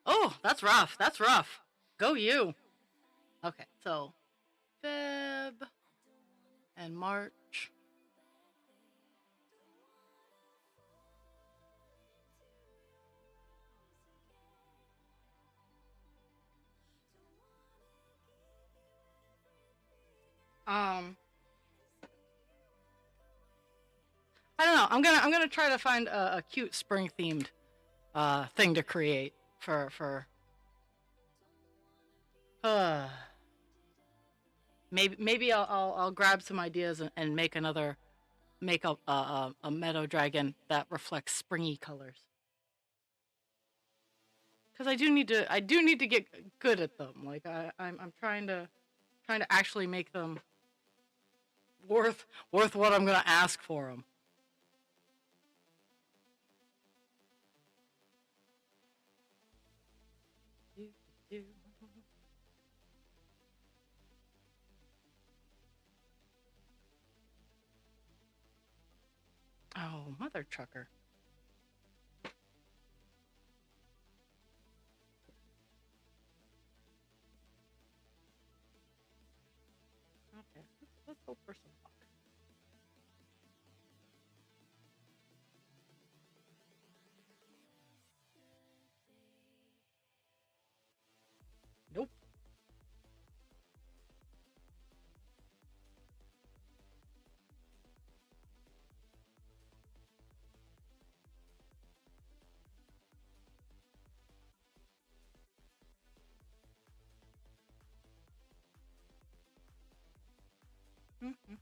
[SPEAKER 1] Oh, that's rough. That's rough. Go you. Okay, so Feb and March. Um, I don't know. I'm gonna try to find a cute spring themed thing to create for uh maybe I'll grab some ideas and make a meadow dragon that reflects springy colors. Because I do need to get good at them. Like I'm trying to actually make them worth what I'm gonna ask for them. Oh, mother trucker. Okay, let's hope for some luck. Nope. Mm-hmm.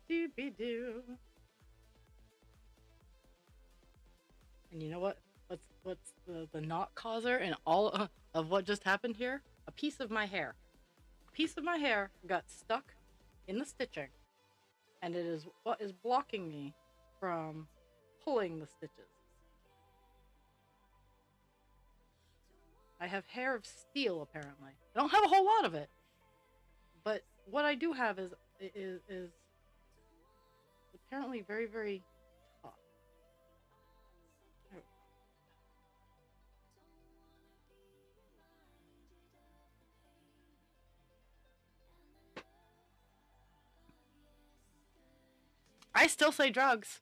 [SPEAKER 1] Doobie doo. And you know what? What's the not causer and all of what just happened here? A piece of my hair. A piece of my hair got stuck in the stitching, and it is what is blocking me from pulling the stitches. I have hair of steel apparently. I don't have a whole lot of it, but what I do have is apparently very tough. I still say drugs.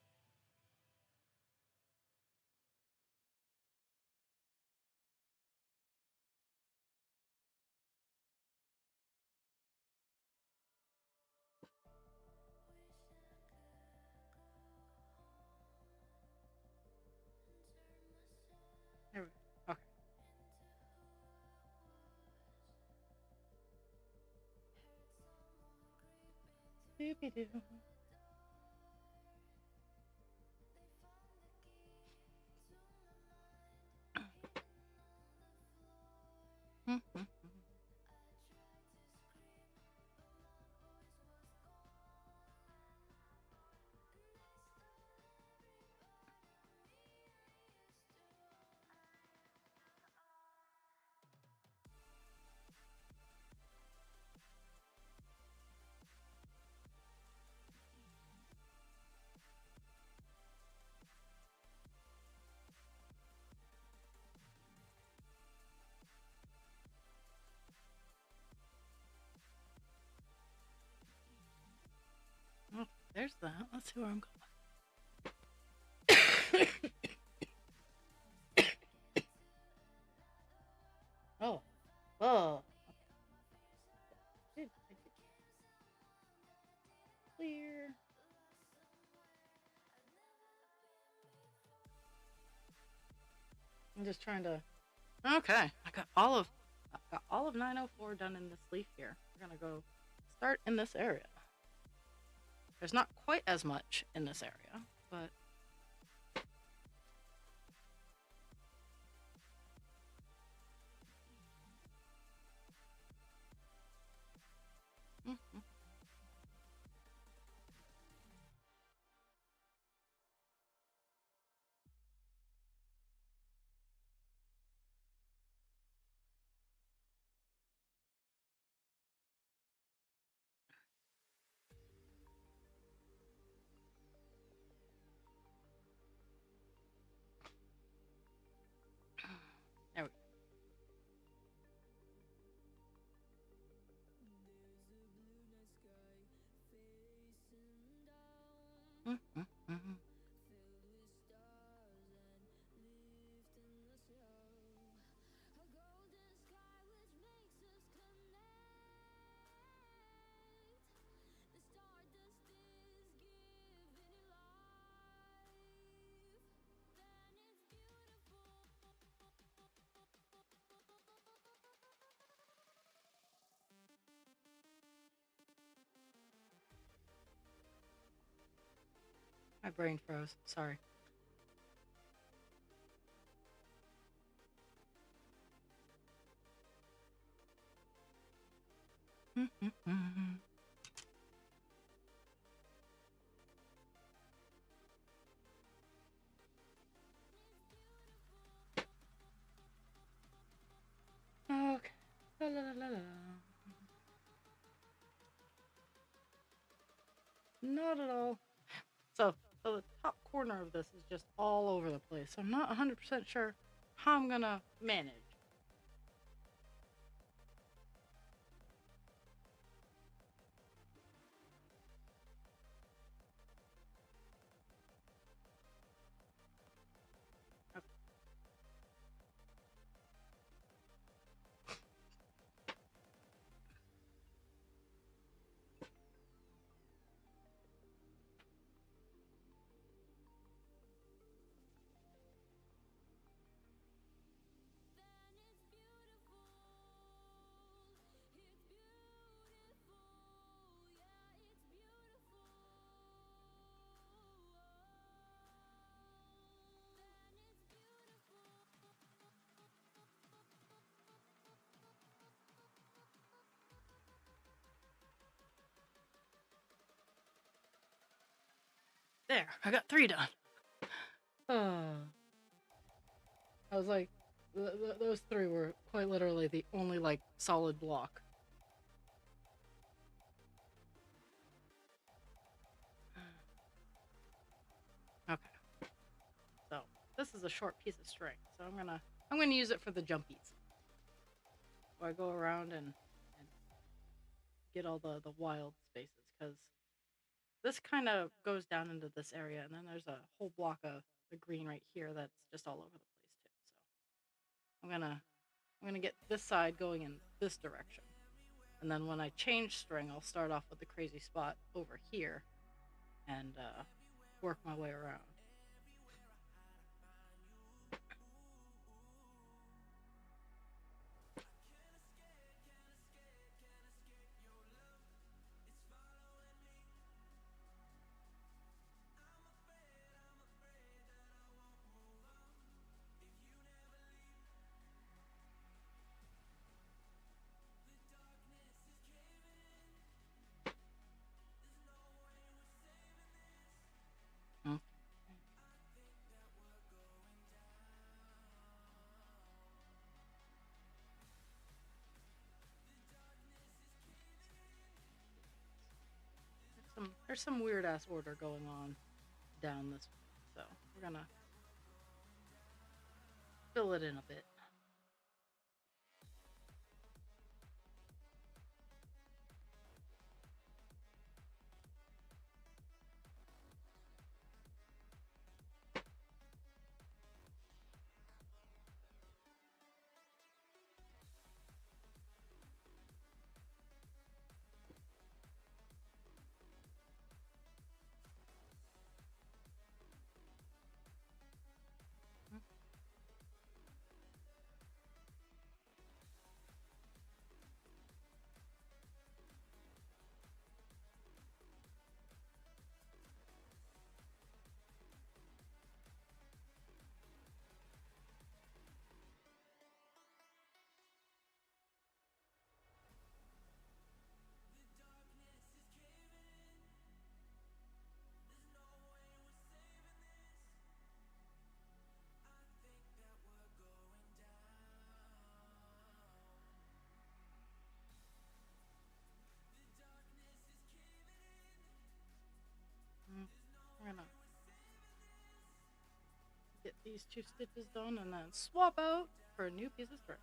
[SPEAKER 1] Okay. Doobie-doo. Mhm. Oh, there's that. Let's see where I'm going. Oh, oh. I did clear. I'm just trying to. Okay, I got all of 904 done in this leaf here. We're gonna go start in this area. There's not quite as much in this area, but mm-hmm. My brain froze. Sorry. Okay. La, la, la, la, la. Not at all. So the top corner of this is just all over the place. So I'm not 100% sure how I'm gonna manage. Okay. There, I got 3 done. I was like, those 3 were quite literally the only like solid block. Okay. So this is a short piece of string, so I'm gonna use it for the jumpies. So I go around and get all the wild spaces because this kind of goes down into this area, and then there's a whole block of the green right here that's just all over the place too. So I'm gonna get this side going in this direction, and then when I change string, I'll start off with the crazy spot over here and work my way around. Okay. There's some weird ass order going on down this way, so we're gonna fill it in a bit. We're gonna get these 2 stitches done and then swap out for a new piece of string.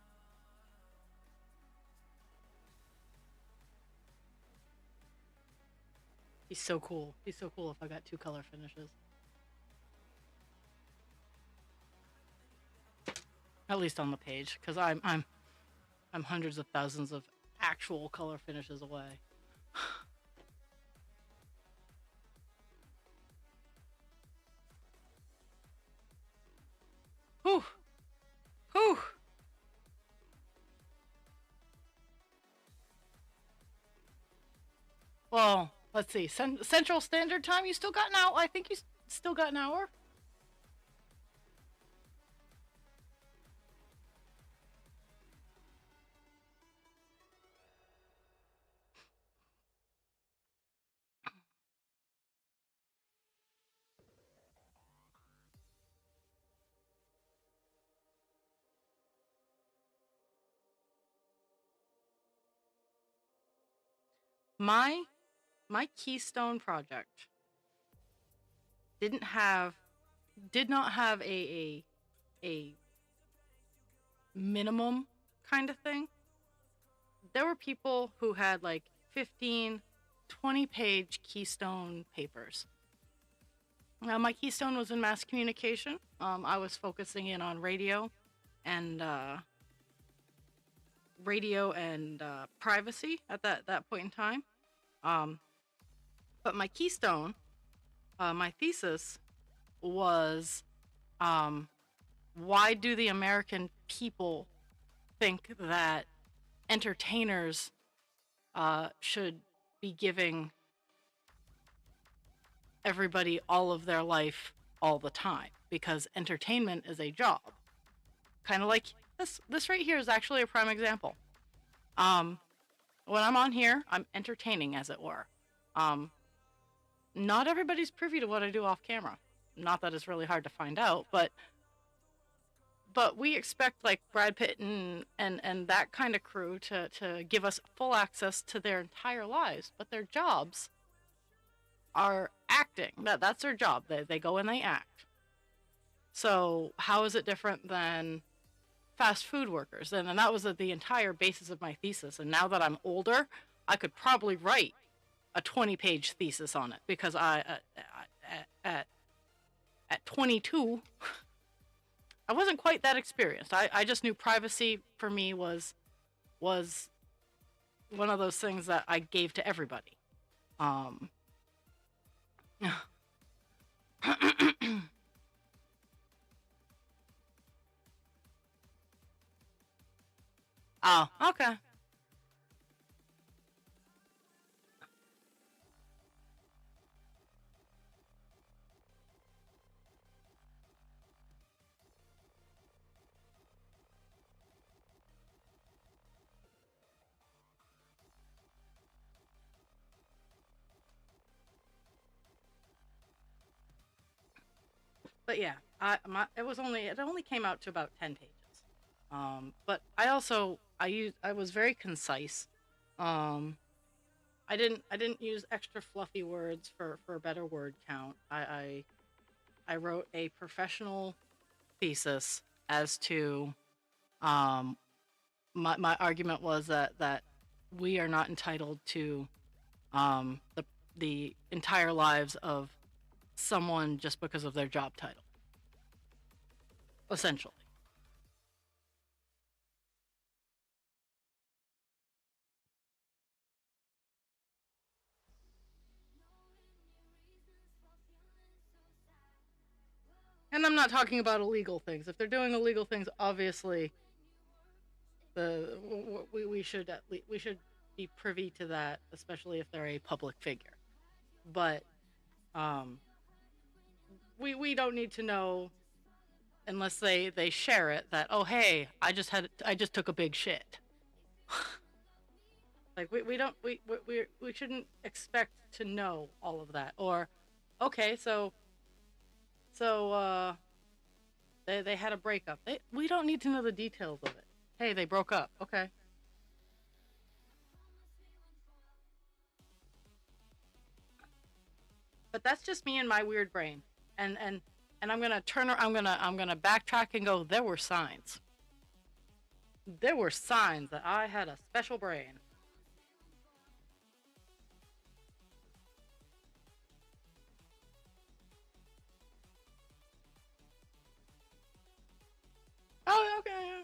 [SPEAKER 1] He's so cool. He's so cool if I got 2 color finishes. At least on the page, because I'm hundreds of thousands of actual color finishes away. Whew. Whew. Well, let's see. Central Standard Time. You still got now. I think you Still got an hour? My my keystone project didn't have did not have a minimum kind of thing. There were people who had like 15, 20-page keystone papers. My keystone was in mass communication. I was focusing in on and privacy at that point in time. Um, but my keystone, my thesis was, um, why do the American people think that entertainers should be giving everybody all of their life all the time? Because entertainment is a job. Kind of like this right here is actually a prime example. Um, when I'm on here, I'm entertaining, as it were. Um, Not everybody's privy to what I do off camera. Not that it's really hard to find out, but we expect like Brad Pitt and that kind of crew to give us full access to their entire lives, but their jobs are acting. That's their job. They go and they act. So how is it different than fast food workers? And that was the entire basis of my thesis. And now that I'm older, I could probably write a 20-page thesis on it, because at 22, I wasn't quite that experienced. I just knew privacy for me was one of those things that I gave to everybody. Um, oh, okay. But yeah, it only came out to about 10 pages. But I was very concise. Um, I didn't use extra fluffy words for a better word count. I wrote a professional thesis as to, um, my argument was that we are not entitled to, the entire lives of someone just because of their job title, essentially. And I'm not talking about illegal things. If they're doing illegal things, obviously, we should be privy to that, especially if they're a public figure. But um, we don't need to know unless they share it that, oh hey, I just took a big shit. Like we don't we shouldn't expect to know all of that. Or okay, so they had a breakup. We don't need to know the details of it. Hey, they broke up. Okay. But that's just me and my weird brain. And I'm gonna backtrack and go, there were signs. There were signs that I had a special brain. Oh, okay. Yeah.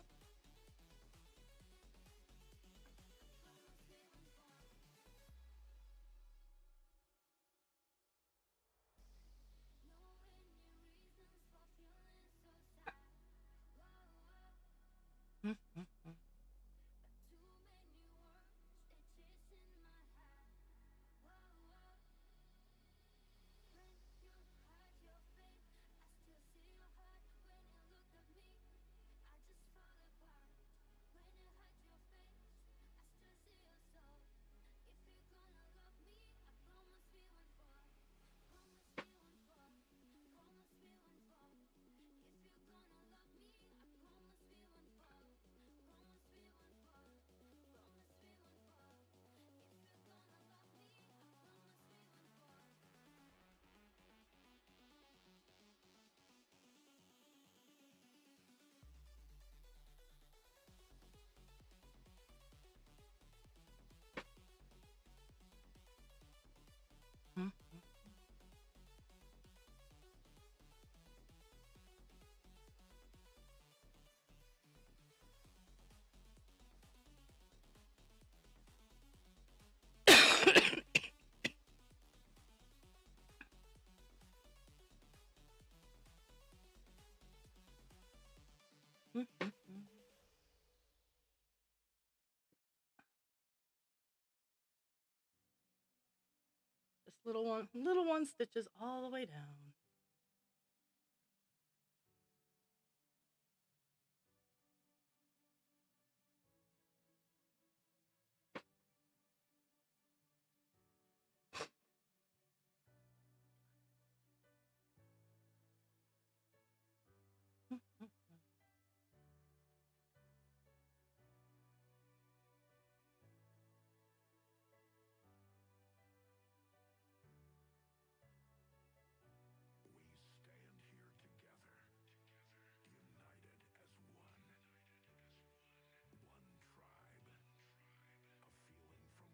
[SPEAKER 1] little one stitches all the way down.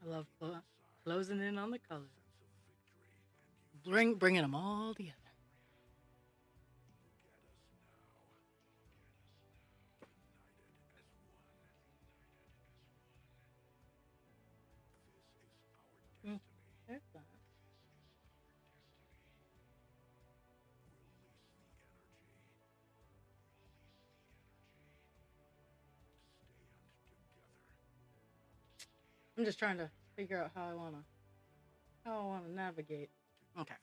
[SPEAKER 1] I love closing in on the color. Bringing them all together. There's that. I'm just trying to figure out how I wanna navigate. Okay.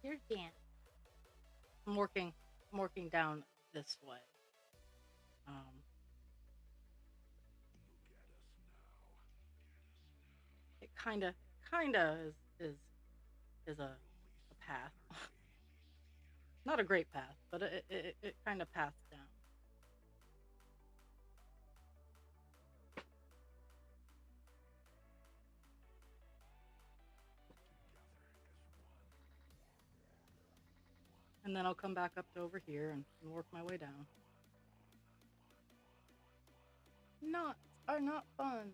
[SPEAKER 1] Here's Dan. I'm working down this way. It kinda is a path. Not a great path, but it kind of paths down. And then I'll come back up to over here and work my way down. Knots are not fun.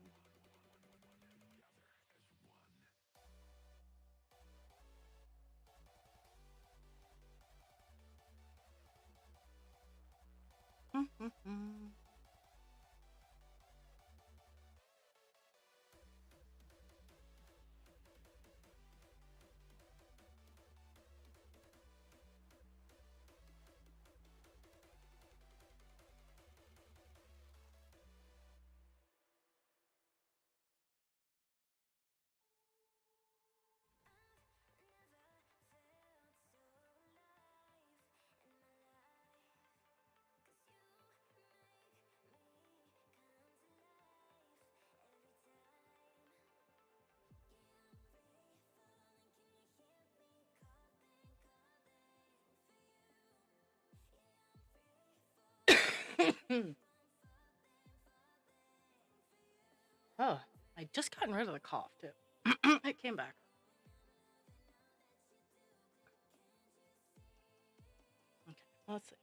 [SPEAKER 1] Oh, I just gotten rid of the cough too. It came back. Okay, let's see.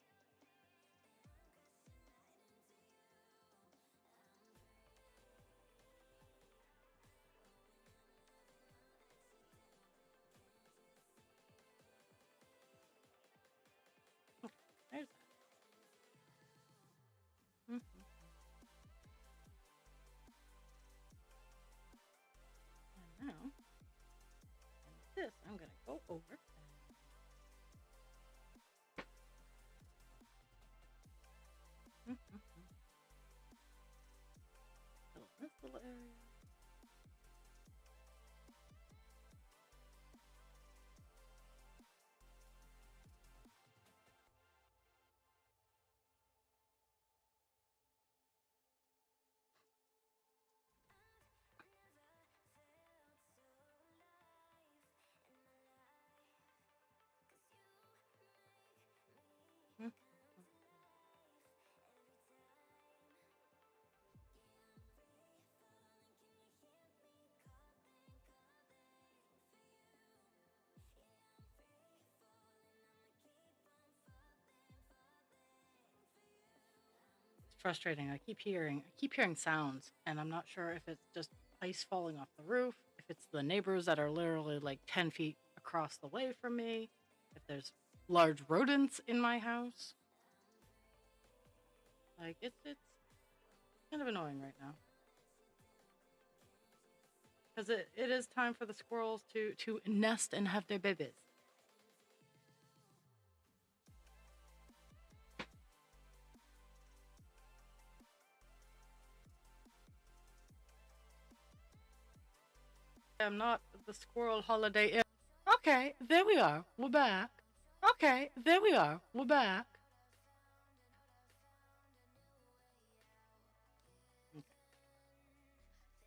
[SPEAKER 1] Okay, there's that. And now, and this I'm gonna go over. frustrating. I keep hearing sounds, and I'm not sure if it's just ice falling off the roof, if it's the neighbors that are literally like 10 feet across the way from me, if there's large rodents in my house. Like it's kind of annoying right now because it is time for the squirrels to nest and have their babies. I'm not the squirrel holiday. Okay, there we are. We're back. Okay, there we are. We're back.